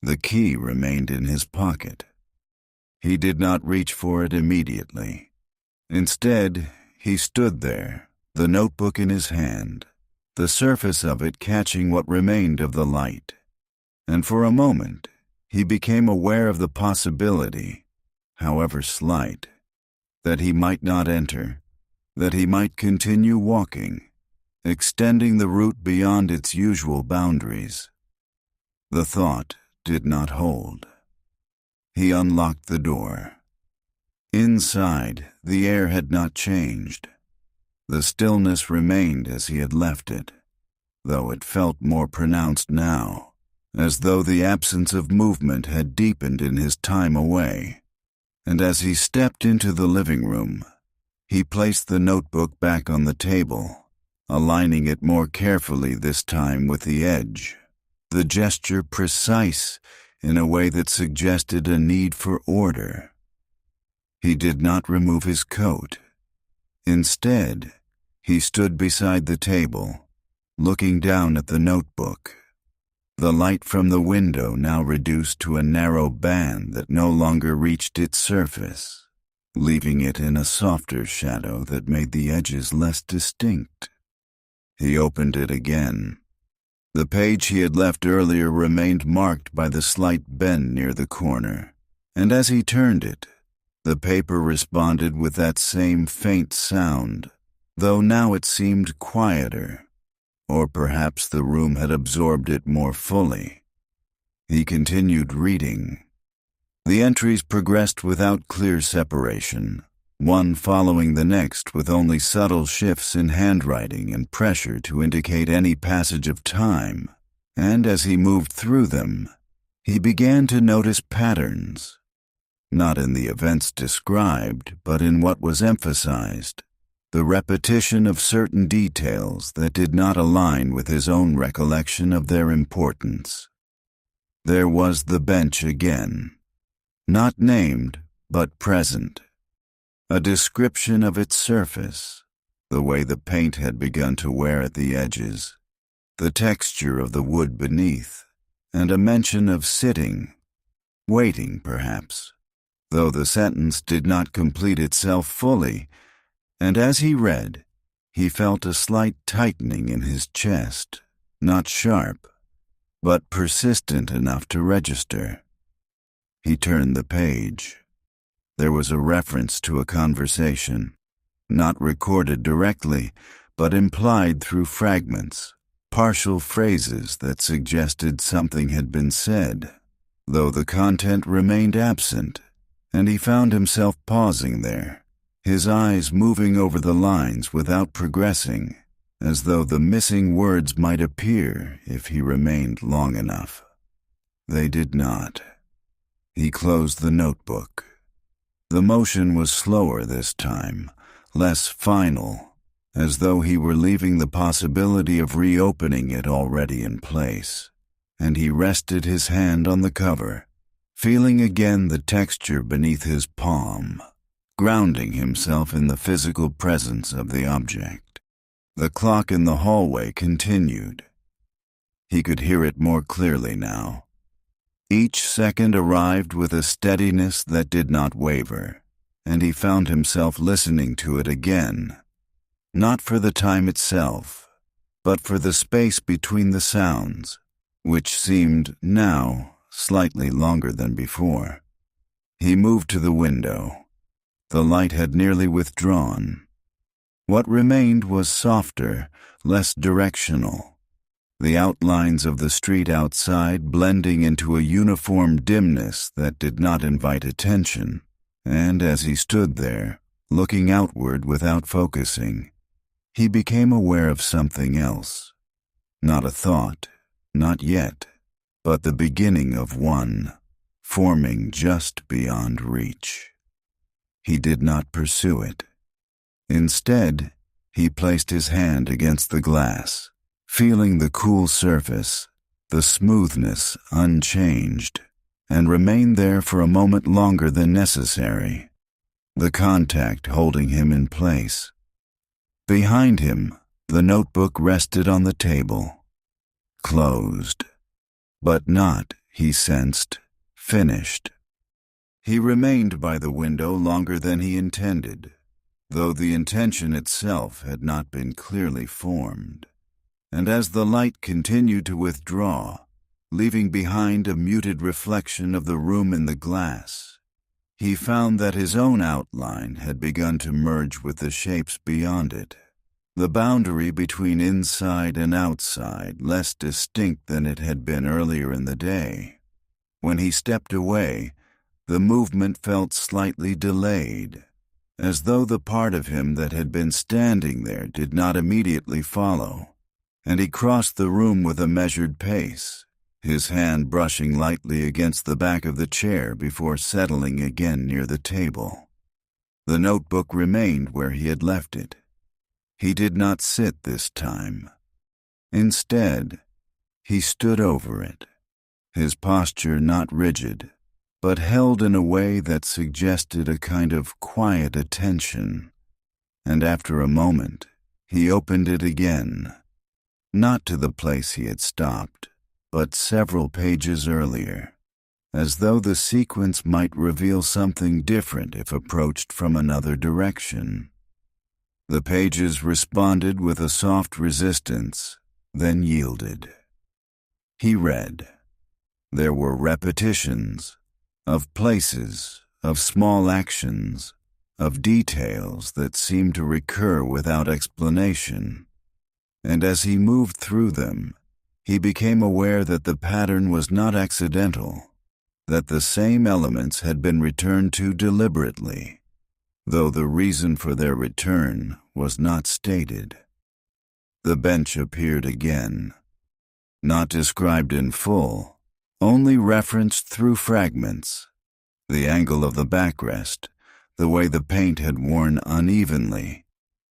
The key remained in his pocket. He did not reach for it immediately. Instead, he stood there, the notebook in his hand, the surface of it catching what remained of the light. And for a moment, he became aware of the possibility, however slight, that he might not enter, that he might continue walking, extending the route beyond its usual boundaries. The thought did not hold. He unlocked the door. Inside, the air had not changed. The stillness remained as he had left it, though it felt more pronounced now, as though the absence of movement had deepened in his time away. And as he stepped into the living room, he placed the notebook back on the table, aligning it more carefully this time with the edge, the gesture precise in a way that suggested a need for order. He did not remove his coat. Instead, he stood beside the table, looking down at the notebook. The light from the window now reduced to a narrow band that no longer reached its surface, leaving it in a softer shadow that made the edges less distinct. He opened it again. The page he had left earlier remained marked by the slight bend near the corner, and as he turned it, the paper responded with that same faint sound, though now it seemed quieter. Or perhaps the room had absorbed it more fully. He continued reading. The entries progressed without clear separation, one following the next with only subtle shifts in handwriting and pressure to indicate any passage of time, and as he moved through them, he began to notice patterns, not in the events described, but in what was emphasized. The repetition of certain details that did not align with his own recollection of their importance. There was the bench again, not named, but present. A description of its surface, the way the paint had begun to wear at the edges, the texture of the wood beneath, and a mention of sitting, waiting perhaps, though the sentence did not complete itself fully, and as he read, he felt a slight tightening in his chest, not sharp, but persistent enough to register. He turned the page. There was a reference to a conversation, not recorded directly, but implied through fragments, partial phrases that suggested something had been said, though the content remained absent, and he found himself pausing there, his eyes moving over the lines without progressing, as though the missing words might appear if he remained long enough. They did not. He closed the notebook. The motion was slower this time, less final, as though he were leaving the possibility of reopening it already in place, and he rested his hand on the cover, feeling again the texture beneath his palm, grounding himself in the physical presence of the object. The clock in the hallway continued. He could hear it more clearly now. Each second arrived with a steadiness that did not waver, and he found himself listening to it again, not for the time itself, but for the space between the sounds, which seemed now slightly longer than before. He moved to the window. The light had nearly withdrawn. What remained was softer, less directional, the outlines of the street outside blending into a uniform dimness that did not invite attention, and as he stood there, looking outward without focusing, he became aware of something else. Not a thought, not yet, but the beginning of one, forming just beyond reach. He did not pursue it. Instead, he placed his hand against the glass, feeling the cool surface, the smoothness unchanged, and remained there for a moment longer than necessary, the contact holding him in place. Behind him, the notebook rested on the table, closed, but not, he sensed, finished. He remained by the window longer than he intended, though the intention itself had not been clearly formed. And as the light continued to withdraw, leaving behind a muted reflection of the room in the glass, he found that his own outline had begun to merge with the shapes beyond it, the boundary between inside and outside less distinct than it had been earlier in the day. When he stepped away, the movement felt slightly delayed, as though the part of him that had been standing there did not immediately follow, and he crossed the room with a measured pace, his hand brushing lightly against the back of the chair before settling again near the table. The notebook remained where he had left it. He did not sit this time. Instead, he stood over it, his posture not rigid, but held in a way that suggested a kind of quiet attention, and after a moment, he opened it again, not to the place he had stopped, but several pages earlier, as though the sequence might reveal something different if approached from another direction. The pages responded with a soft resistance, then yielded. He read. There were repetitions, of places, of small actions, of details that seemed to recur without explanation, and as he moved through them, he became aware that the pattern was not accidental, that the same elements had been returned to deliberately, though the reason for their return was not stated. The bench appeared again, not described in full, only referenced through fragments, the angle of the backrest, the way the paint had worn unevenly,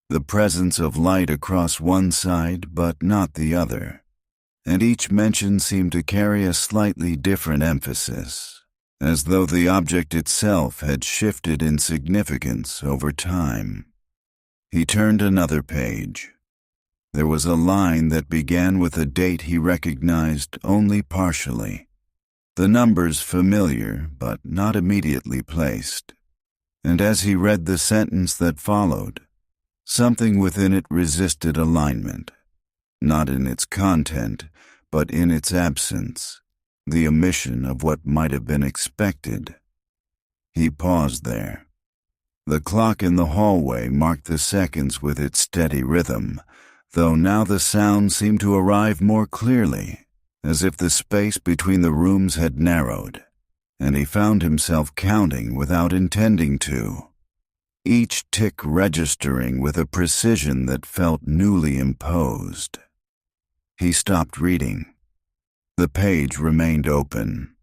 the presence of light across one side but not the other, and each mention seemed to carry a slightly different emphasis, as though the object itself had shifted in significance over time. He turned another page. There was a line that began with a date he recognized only partially. The numbers familiar, but not immediately placed. And as he read the sentence that followed, something within it resisted alignment, not in its content, but in its absence, the omission of what might have been expected. He paused there. The clock in the hallway marked the seconds with its steady rhythm, though now the sound seemed to arrive more clearly, as if the space between the rooms had narrowed, and he found himself counting without intending to, each tick registering with a precision that felt newly imposed. He stopped reading. The page remained open.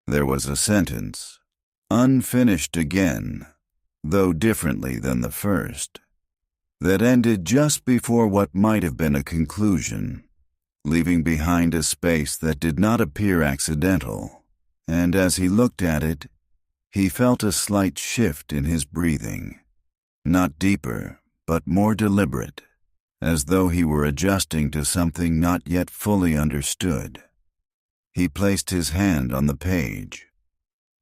There was a sentence, unfinished again, though differently than the first, that ended just before what might have been a conclusion, leaving behind a space that did not appear accidental, and as he looked at it, he felt a slight shift in his breathing, not deeper, but more deliberate, as though he were adjusting to something not yet fully understood. He placed his hand on the page.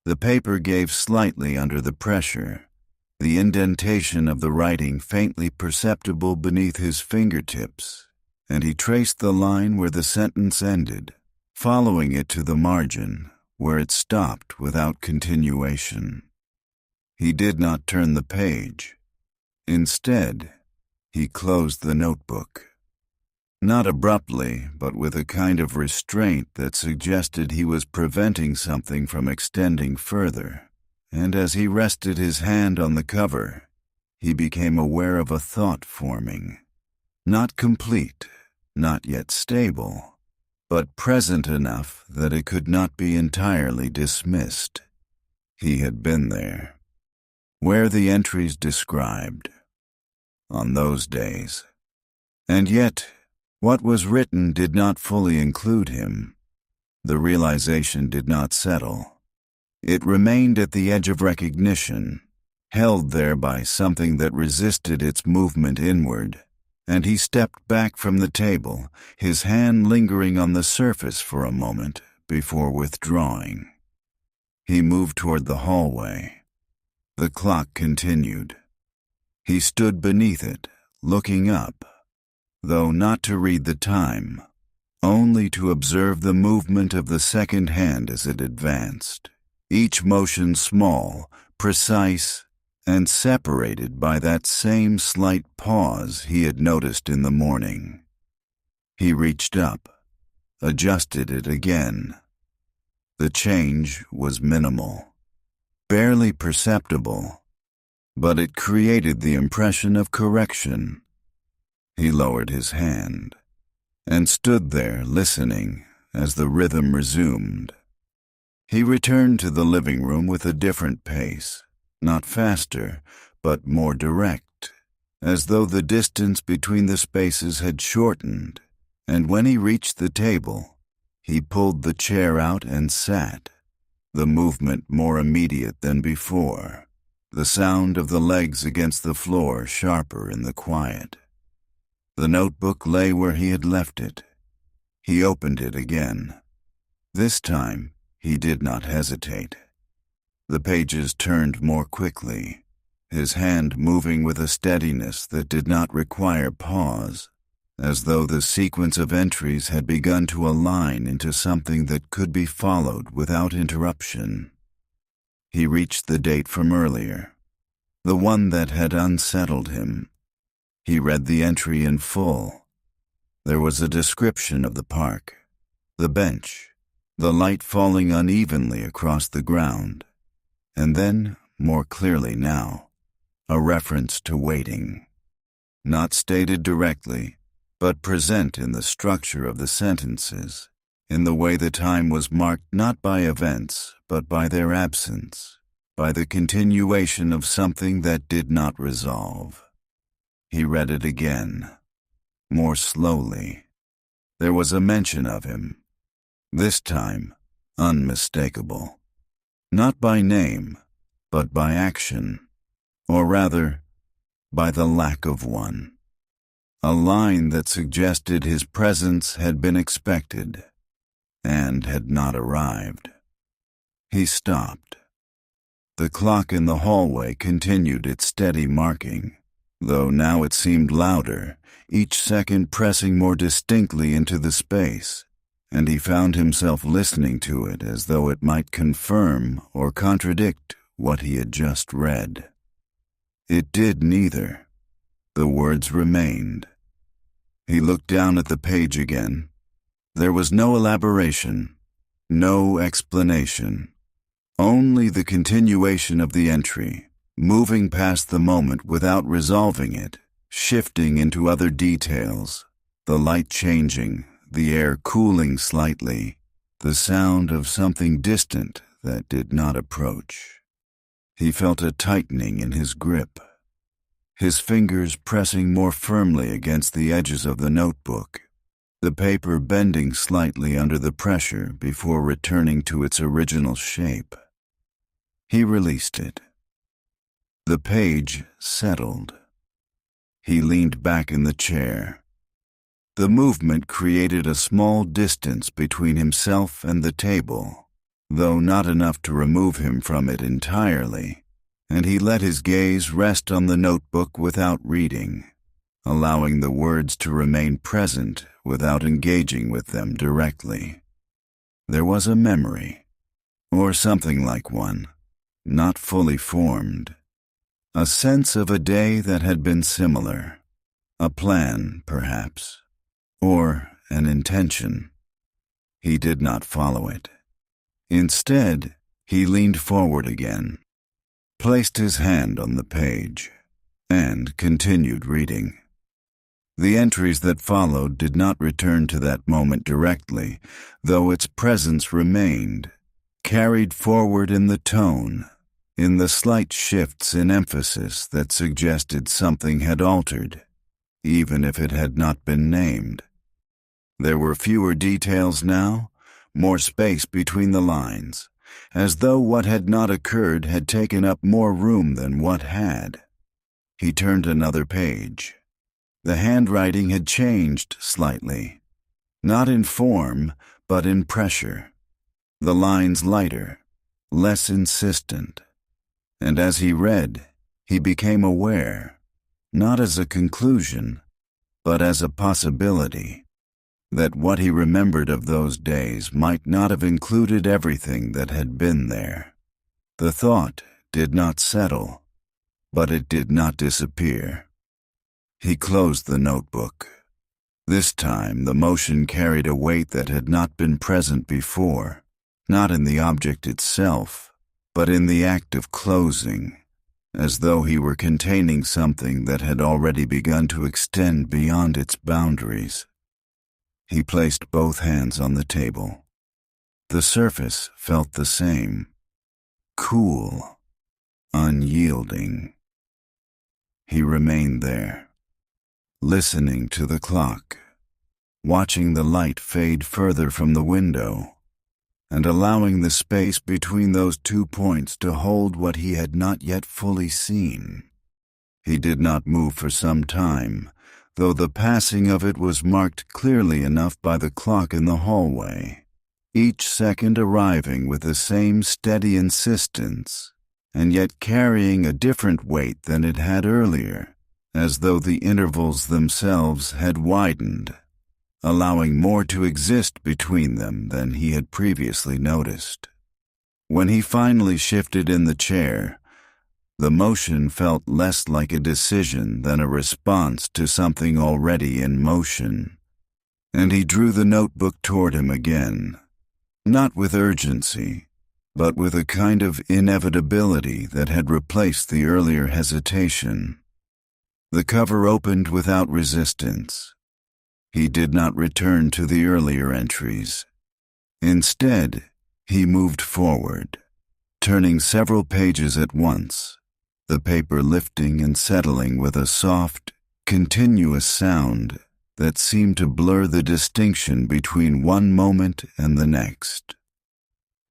The paper gave slightly under the pressure, the indentation of the writing faintly perceptible beneath his fingertips, and he traced the line where the sentence ended, following it to the margin, where it stopped without continuation. He did not turn the page. Instead, he closed the notebook. Not abruptly, but with a kind of restraint that suggested he was preventing something from extending further. And as he rested his hand on the cover, he became aware of a thought forming. Not complete, not yet stable, but present enough that it could not be entirely dismissed. He had been there, where the entries described, on those days. And yet, what was written did not fully include him. The realization did not settle. It remained at the edge of recognition, held there by something that resisted its movement inward, and he stepped back from the table, his hand lingering on the surface for a moment before withdrawing. He moved toward the hallway. The clock continued. He stood beneath it, looking up, though not to read the time, only to observe the movement of the second hand as it advanced. Each motion small, precise, and separated by that same slight pause he had noticed in the morning. He reached up, adjusted it again. The change was minimal, barely perceptible, but it created the impression of correction. He lowered his hand and stood there listening as the rhythm resumed. He returned to the living room with a different pace, not faster, but more direct, as though the distance between the spaces had shortened, and when he reached the table, he pulled the chair out and sat, the movement more immediate than before, the sound of the legs against the floor sharper in the quiet. The notebook lay where he had left it. He opened it again. This time, he did not hesitate. The pages turned more quickly, his hand moving with a steadiness that did not require pause, as though the sequence of entries had begun to align into something that could be followed without interruption. He reached the date from earlier, the one that had unsettled him. He read the entry in full. There was a description of the park, the bench, the light falling unevenly across the ground, and then, more clearly now, a reference to waiting. Not stated directly, but present in the structure of the sentences, in the way the time was marked not by events, but by their absence, by the continuation of something that did not resolve. He read it again, more slowly. There was a mention of him, this time unmistakable. not by name, but by action, or rather, by the lack of one. A line that suggested his presence had been expected and had not arrived. He stopped. The clock in the hallway continued its steady marking, though now it seemed louder, each second pressing more distinctly into the space, and he found himself listening to it as though it might confirm or contradict what he had just read. It did neither. The words remained. He looked down at the page again. There was no elaboration, no explanation, only the continuation of the entry, moving past the moment without resolving it, shifting into other details, the light changing, the air cooling slightly, the sound of something distant that did not approach. He felt a tightening in his grip, his fingers pressing more firmly against the edges of the notebook, the paper bending slightly under the pressure before returning to its original shape. He released it. The page settled. He leaned back in the chair. The movement created a small distance between himself and the table, though not enough to remove him from it entirely, and he let his gaze rest on the notebook without reading, allowing the words to remain present without engaging with them directly. There was a memory, or something like one, not fully formed, a sense of a day that had been similar, a plan, perhaps, or an intention. He did not follow it. Instead, he leaned forward again, placed his hand on the page, and continued reading. The entries that followed did not return to that moment directly, though its presence remained, carried forward in the tone, in the slight shifts in emphasis that suggested something had altered, even if it had not been named. There were fewer details now, more space between the lines, as though what had not occurred had taken up more room than what had. He turned another page. The handwriting had changed slightly, not in form, but in pressure. The lines lighter, less insistent. And as he read, he became aware, not as a conclusion, but as a possibility, that what he remembered of those days might not have included everything that had been there. The thought did not settle, but it did not disappear. He closed the notebook. This time the motion carried a weight that had not been present before, not in the object itself, but in the act of closing, as though he were containing something that had already begun to extend beyond its boundaries. He placed both hands on the table. The surface felt the same, cool, unyielding. He remained there, listening to the clock, watching the light fade further from the window, and allowing the space between those 2 points to hold what he had not yet fully seen. He did not move for some time, though the passing of it was marked clearly enough by the clock in the hallway, each second arriving with the same steady insistence, and yet carrying a different weight than it had earlier, as though the intervals themselves had widened, allowing more to exist between them than he had previously noticed. When he finally shifted in the chair, the motion felt less like a decision than a response to something already in motion, and he drew the notebook toward him again, not with urgency, but with a kind of inevitability that had replaced the earlier hesitation. The cover opened without resistance. He did not return to the earlier entries. Instead, he moved forward, turning several pages at once, the paper lifting and settling with a soft, continuous sound that seemed to blur the distinction between one moment and the next.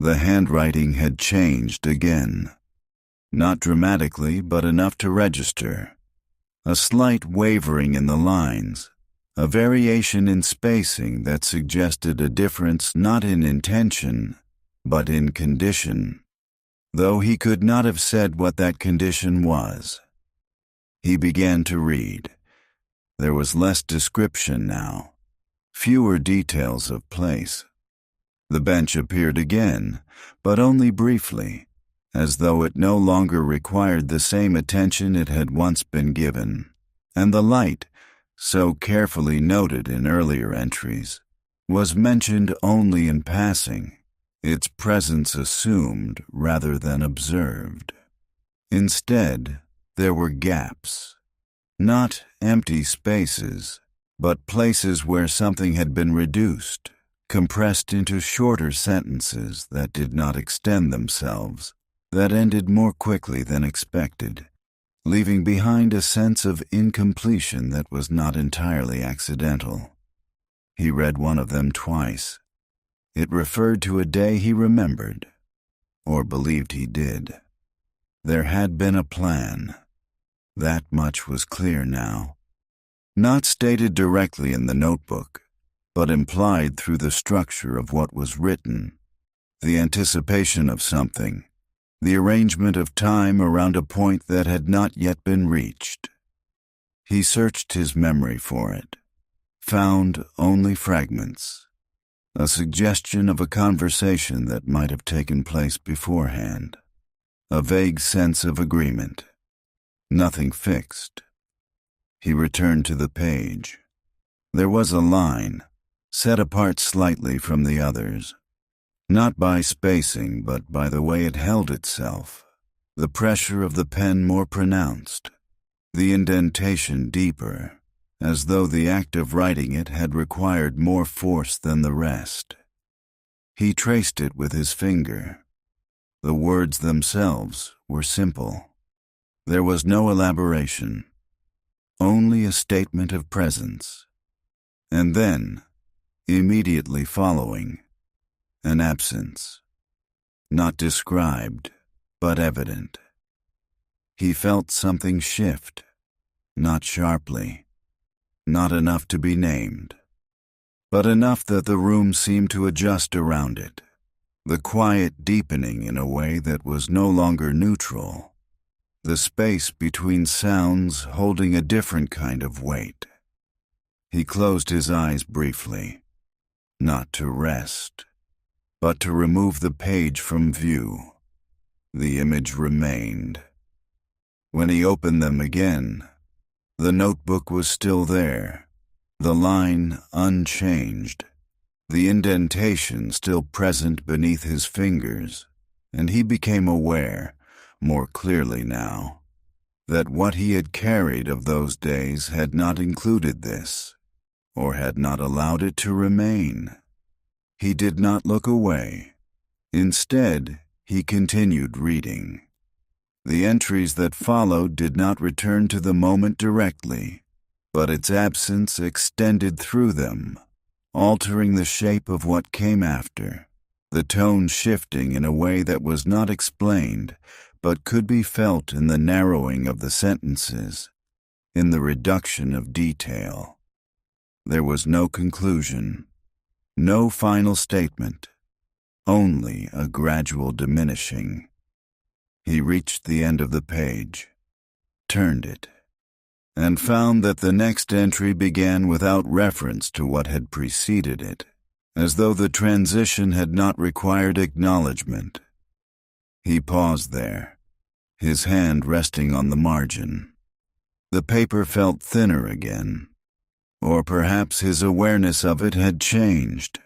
The handwriting had changed again. Not dramatically, but enough to register. A slight wavering in the lines, a variation in spacing that suggested a difference not in intention, but in condition, though he could not have said what that condition was. He began to read. There was less description now, fewer details of place. The bench appeared again, but only briefly, as though it no longer required the same attention it had once been given, and the light, so carefully noted in earlier entries, was mentioned only in passing, its presence assumed rather than observed. Instead, there were gaps, not empty spaces, but places where something had been reduced, compressed into shorter sentences that did not extend themselves, that ended more quickly than expected, leaving behind a sense of incompletion that was not entirely accidental. He read one of them twice. It referred to a day he remembered, or believed he did. There had been a plan. That much was clear now. Not stated directly in the notebook, but implied through the structure of what was written, the anticipation of something, the arrangement of time around a point that had not yet been reached. He searched his memory for it, found only fragments, a suggestion of a conversation that might have taken place beforehand, a vague sense of agreement, nothing fixed. He returned to the page. There was a line, set apart slightly from the others, not by spacing, but by the way it held itself, the pressure of the pen more pronounced, the indentation deeper, as though the act of writing it had required more force than the rest. He traced it with his finger. The words themselves were simple. There was no elaboration, only a statement of presence. And then, immediately following, an absence, not described, but evident. He felt something shift, not sharply, not enough to be named, but enough that the room seemed to adjust around it, the quiet deepening in a way that was no longer neutral, the space between sounds holding a different kind of weight. He closed his eyes briefly, not to rest, but to remove the page from view. The image remained. When he opened them again, the notebook was still there, the line unchanged, the indentation still present beneath his fingers, and he became aware, more clearly now, that what he had carried of those days had not included this, or had not allowed it to remain. He did not look away. Instead, he continued reading. The entries that followed did not return to the moment directly, but its absence extended through them, altering the shape of what came after, the tone shifting in a way that was not explained, but could be felt in the narrowing of the sentences, in the reduction of detail. There was no conclusion, no final statement, only a gradual diminishing. He reached the end of the page, turned it, and found that the next entry began without reference to what had preceded it, as though the transition had not required acknowledgement. He paused there, his hand resting on the margin. The paper felt thinner again, or perhaps his awareness of it had changed.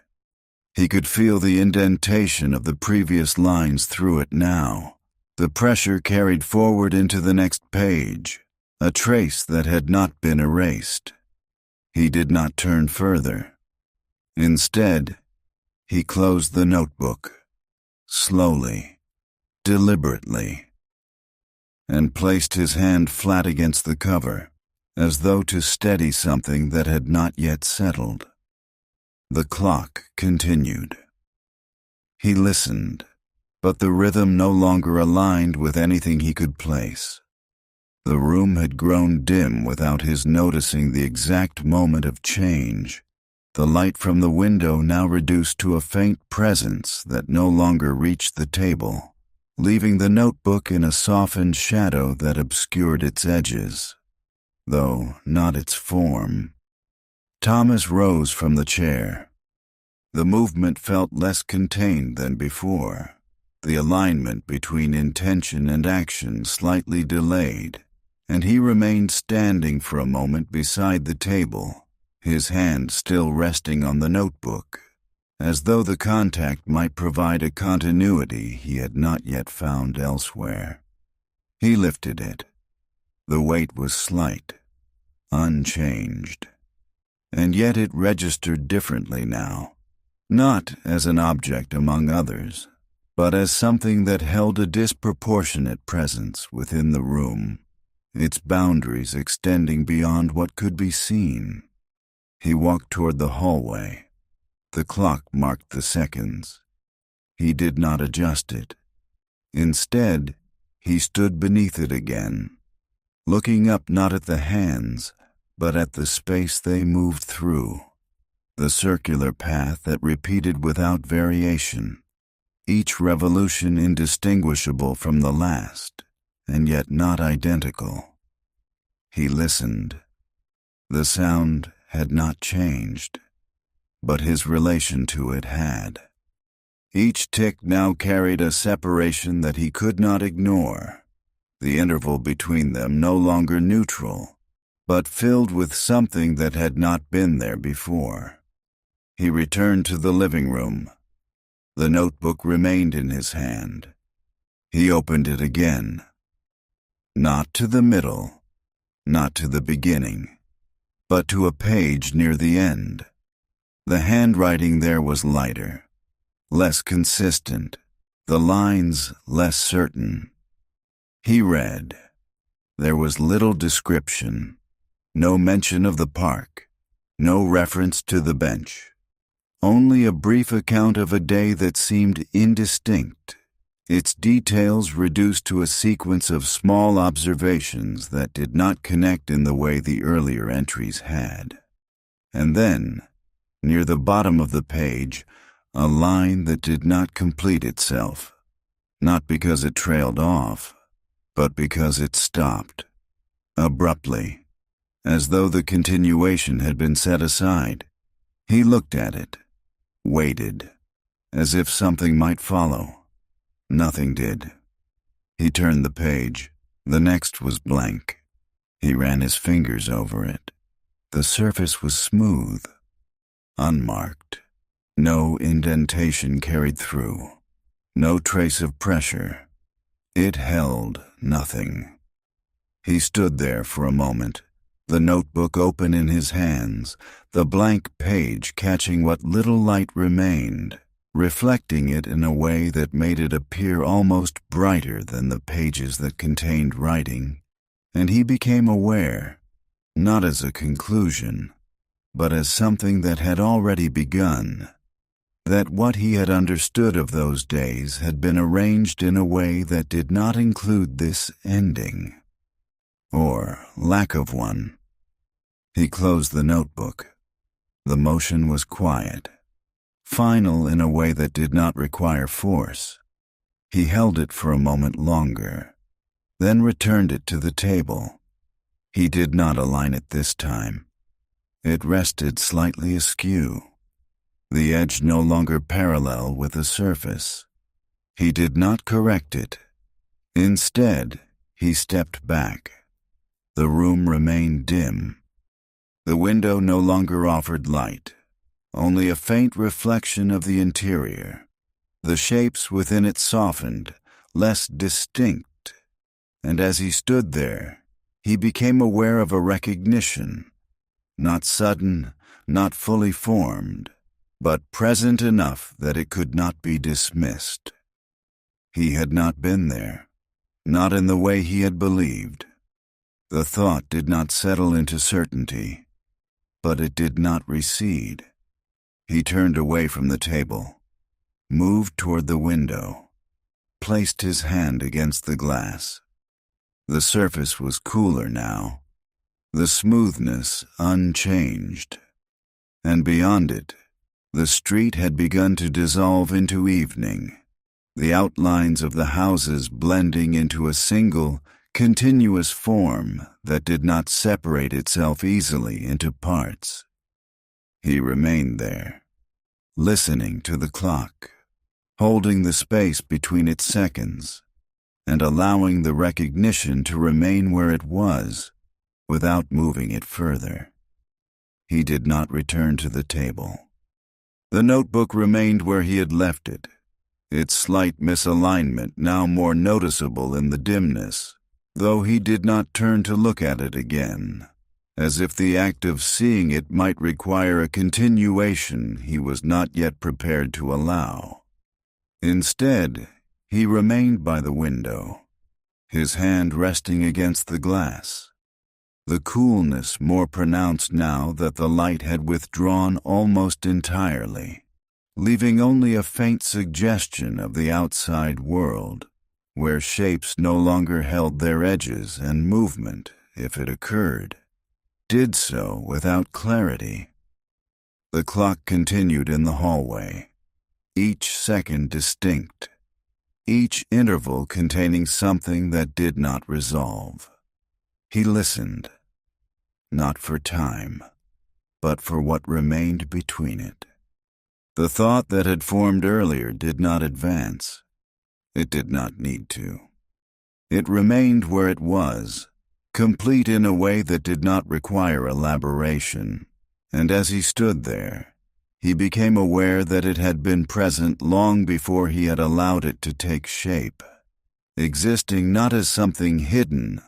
He could feel the indentation of the previous lines through it now, the pressure carried forward into the next page, a trace that had not been erased. He did not turn further. Instead, he closed the notebook, slowly, deliberately, and placed his hand flat against the cover, as though to steady something that had not yet settled. The clock continued. He listened, but the rhythm no longer aligned with anything he could place. The room had grown dim without his noticing the exact moment of change. The light from the window now reduced to a faint presence that no longer reached the table, leaving the notebook in a softened shadow that obscured its edges, though not its form. Thomas rose from the chair. The movement felt less contained than before, the alignment between intention and action slightly delayed, and he remained standing for a moment beside the table, his hand still resting on the notebook, as though the contact might provide a continuity he had not yet found elsewhere. He lifted it. The weight was slight, unchanged, and yet it registered differently now, not as an object among others, but as something that held a disproportionate presence within the room, its boundaries extending beyond what could be seen. He walked toward the hallway. The clock marked the seconds. He did not adjust it. Instead, he stood beneath it again, looking up not at the hands, but at the space they moved through, the circular path that repeated without variation, each revolution indistinguishable from the last, and yet not identical. He listened. The sound had not changed, but his relation to it had. Each tick now carried a separation that he could not ignore, the interval between them no longer neutral, but filled with something that had not been there before. He returned to the living room. The notebook remained in his hand. He opened it again. Not to the middle, not to the beginning, but to a page near the end. The handwriting there was lighter, less consistent, the lines less certain. He read. There was little description, no mention of the park, no reference to the bench. Only a brief account of a day that seemed indistinct, its details reduced to a sequence of small observations that did not connect in the way the earlier entries had. And then, near the bottom of the page, a line that did not complete itself, not because it trailed off, but because it stopped, abruptly, as though the continuation had been set aside. He looked at it, waited, as if something might follow. Nothing did. He turned the page. The next was blank. He ran his fingers over it. The surface was smooth, unmarked. No indentation carried through. No trace of pressure. It held nothing. He stood there for a moment, the notebook open in his hands, the blank page catching what little light remained, reflecting it in a way that made it appear almost brighter than the pages that contained writing, and he became aware, not as a conclusion, but as something that had already begun, that what he had understood of those days had been arranged in a way that did not include this ending, or lack of one. He closed the notebook. The motion was quiet, final in a way that did not require force. He held it for a moment longer, then returned it to the table. He did not align it this time. It rested slightly askew, the edge no longer parallel with the surface. He did not correct it. Instead, he stepped back. The room remained dim. The window no longer offered light, only a faint reflection of the interior. The shapes within it softened, less distinct, and as he stood there, he became aware of a recognition, not sudden, not fully formed, but present enough that it could not be dismissed. He had not been there, not in the way he had believed. The thought did not settle into certainty, but it did not recede. He turned away from the table. moved toward the window, placed his hand against the glass. The surface was cooler now, the smoothness unchanged, and beyond it, the street had begun to dissolve into evening, the outlines of the houses blending into a single, continuous form that did not separate itself easily into parts. He remained there, listening to the clock, holding the space between its seconds, and allowing the recognition to remain where it was, without moving it further. He did not return to the table. The notebook remained where he had left it, its slight misalignment now more noticeable in the dimness, though he did not turn to look at it again, as if the act of seeing it might require a continuation he was not yet prepared to allow. Instead, he remained by the window, his hand resting against the glass, the coolness more pronounced now that the light had withdrawn almost entirely, leaving only a faint suggestion of the outside world, where shapes no longer held their edges and movement, if it occurred, did so without clarity. The clock continued in the hallway, each second distinct, each interval containing something that did not resolve. He listened, not for time, but for what remained between it. The thought that had formed earlier did not advance. It did not need to. It remained where it was, complete in a way that did not require elaboration, and as he stood there, he became aware that it had been present long before he had allowed it to take shape, existing not as something hidden,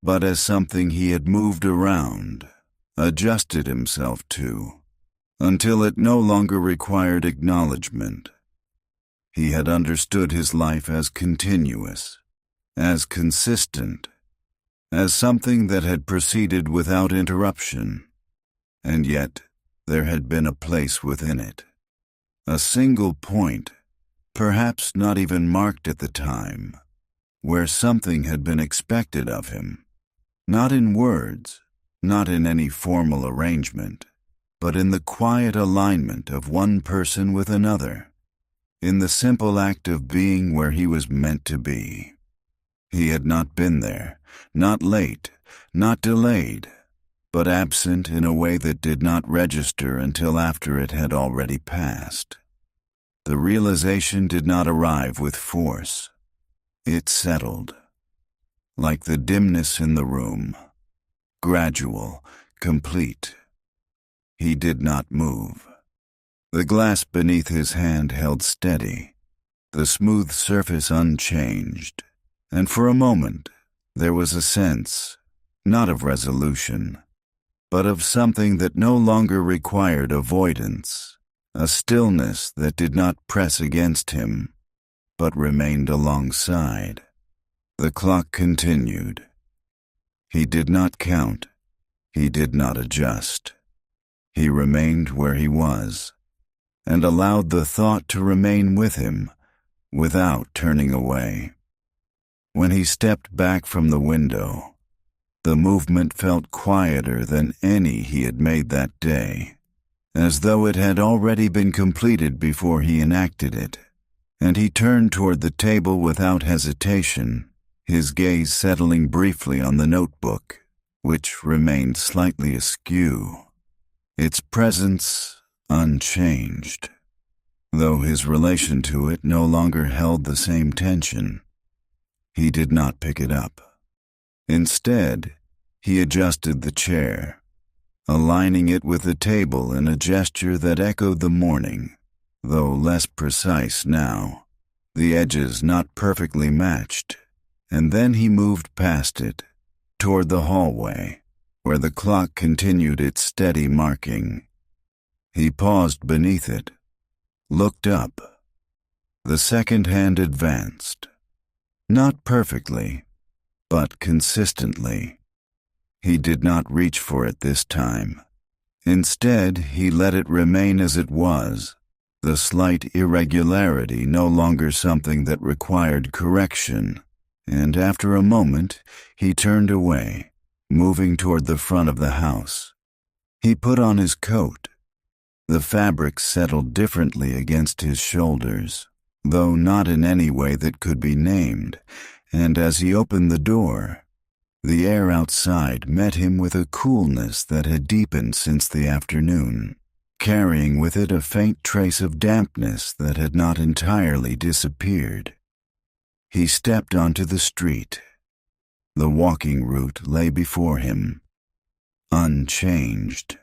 but as something he had moved around, adjusted himself to, until it no longer required acknowledgement. He had understood his life as continuous, as consistent, as something that had proceeded without interruption, and yet there had been a place within it, a single point, perhaps not even marked at the time, where something had been expected of him, not in words, not in any formal arrangement, but in the quiet alignment of one person with another, in the simple act of being where he was meant to be. He had not been there, not late, not delayed, but absent in a way that did not register until after it had already passed. The realization did not arrive with force. It settled, like the dimness in the room, gradual, complete. He did not move. The glass beneath his hand held steady, the smooth surface unchanged, and for a moment there was a sense, not of resolution, but of something that no longer required avoidance, a stillness that did not press against him, but remained alongside. The clock continued. He did not count. He did not adjust. He remained where he was, and allowed the thought to remain with him, without turning away. When he stepped back from the window, the movement felt quieter than any he had made that day, as though it had already been completed before he enacted it, and he turned toward the table without hesitation, his gaze settling briefly on the notebook, which remained slightly askew, its presence unchanged, though his relation to it no longer held the same tension. He did not pick it up. Instead, he adjusted the chair, aligning it with the table in a gesture that echoed the morning, though less precise now, the edges not perfectly matched, and then he moved past it, toward the hallway, where the clock continued its steady marking. He paused beneath it, looked up. The second hand advanced, not perfectly, but consistently. He did not reach for it this time. Instead, he let it remain as it was, the slight irregularity no longer something that required correction, and after a moment he turned away, moving toward the front of the house. He put on his coat. The fabric settled differently against his shoulders, though not in any way that could be named, and as he opened the door, the air outside met him with a coolness that had deepened since the afternoon, carrying with it a faint trace of dampness that had not entirely disappeared. He stepped onto the street. The walking route lay before him, unchanged.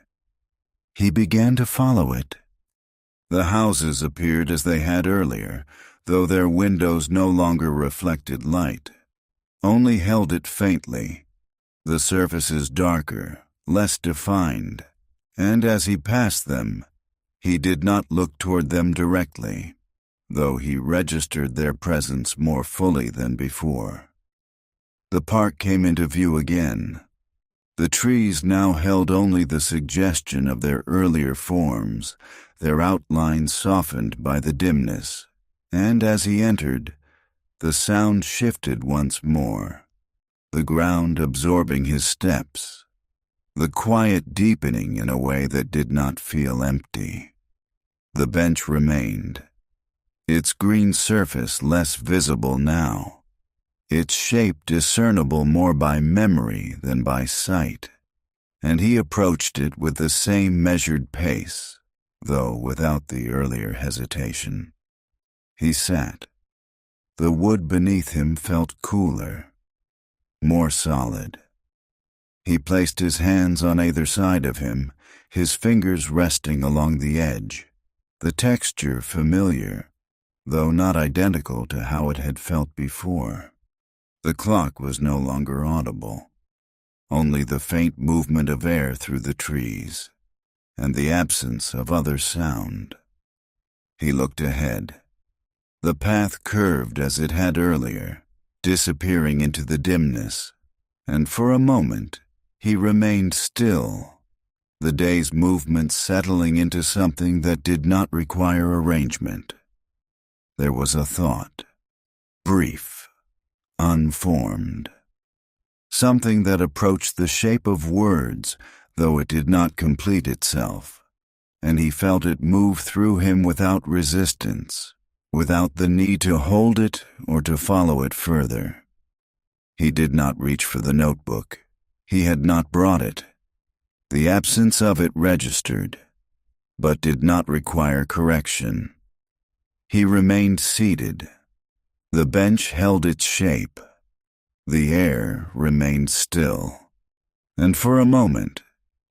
He began to follow it. The houses appeared as they had earlier, though their windows no longer reflected light, only held it faintly, the surfaces darker, less defined, and as he passed them, he did not look toward them directly, though he registered their presence more fully than before. The park came into view again. The trees now held only the suggestion of their earlier forms, their outlines softened by the dimness, and as he entered, the sound shifted once more, the ground absorbing his steps, the quiet deepening in a way that did not feel empty. The bench remained, its green surface less visible now, its shape discernible more by memory than by sight, and he approached it with the same measured pace, though without the earlier hesitation. He sat. The wood beneath him felt cooler, more solid. He placed his hands on either side of him, his fingers resting along the edge, the texture familiar, though not identical to how it had felt before. The clock was no longer audible, only the faint movement of air through the trees, and the absence of other sound. He looked ahead. The path curved as it had earlier, disappearing into the dimness, and for a moment he remained still, the day's movement settling into something that did not require arrangement. There was a thought, brief, unformed, something that approached the shape of words, though it did not complete itself, and he felt it move through him without resistance, without the need to hold it or to follow it further. He did not reach for the notebook. He had not brought it. The absence of it registered, but did not require correction. He remained seated. The bench held its shape. The air remained still. And for a moment,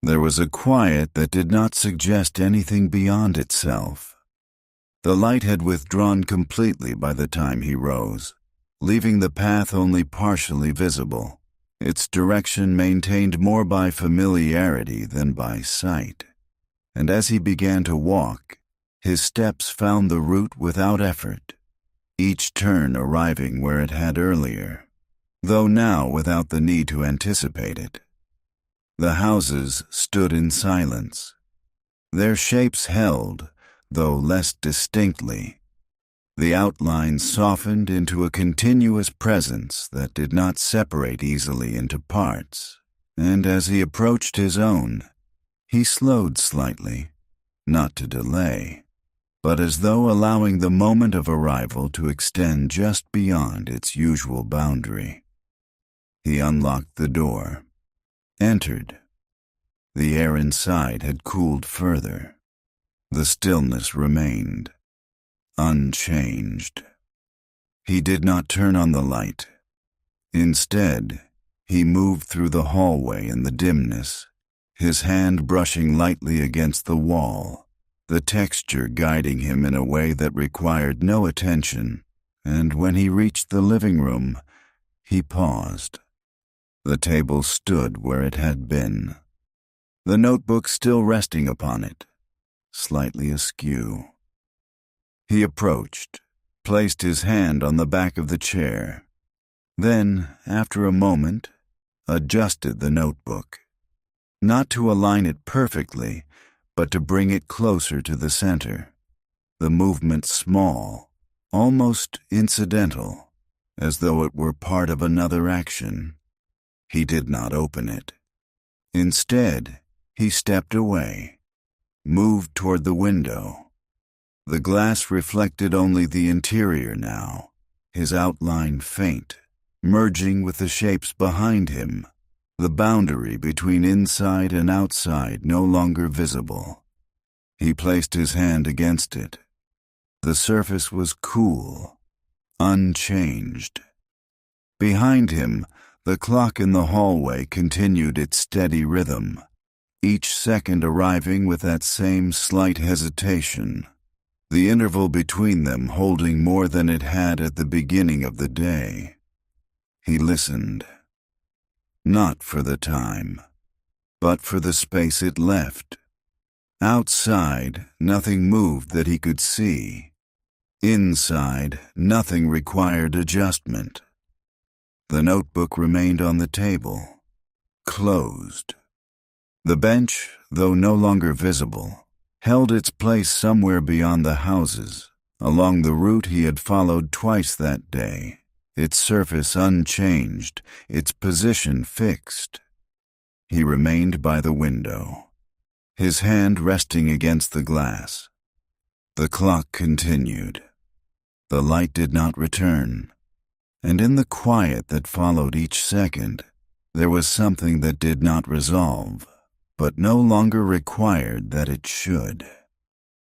there was a quiet that did not suggest anything beyond itself. The light had withdrawn completely by the time he rose, leaving the path only partially visible, its direction maintained more by familiarity than by sight. And as he began to walk, his steps found the route without effort, each turn arriving where it had earlier, though now without the need to anticipate it. The houses stood in silence. Their shapes held, though less distinctly. The outlines softened into a continuous presence that did not separate easily into parts, and as he approached his own, he slowed slightly, not to delay, but as though allowing the moment of arrival to extend just beyond its usual boundary. He unlocked the door, entered. The air inside had cooled further. The stillness remained, unchanged. He did not turn on the light. Instead, he moved through the hallway in the dimness, his hand brushing lightly against the wall, the texture guiding him in a way that required no attention, and when he reached the living room, he paused. The table stood where it had been, the notebook still resting upon it, slightly askew. He approached, placed his hand on the back of the chair, then, after a moment, adjusted the notebook, not to align it perfectly, but to bring it closer to the center. the movement small, almost incidental, as though it were part of another action. He did not open it. Instead, he stepped away, moved toward the window. The glass reflected only the interior now, his outline faint, merging with the shapes behind him, the boundary between inside and outside no longer visible. He placed his hand against it. The surface was cool, unchanged. Behind him, the clock in the hallway continued its steady rhythm, each second arriving with that same slight hesitation, the interval between them holding more than it had at the beginning of the day. He listened. Not for the time, but for the space it left. Outside, nothing moved that he could see. Inside, nothing required adjustment. The notebook remained on the table, closed. The bench, though no longer visible, held its place somewhere beyond the houses, along the route he had followed twice that day, its surface unchanged, its position fixed. He remained by the window, his hand resting against the glass. The clock continued. The light did not return, and in the quiet that followed each second, there was something that did not resolve, but no longer required that it should.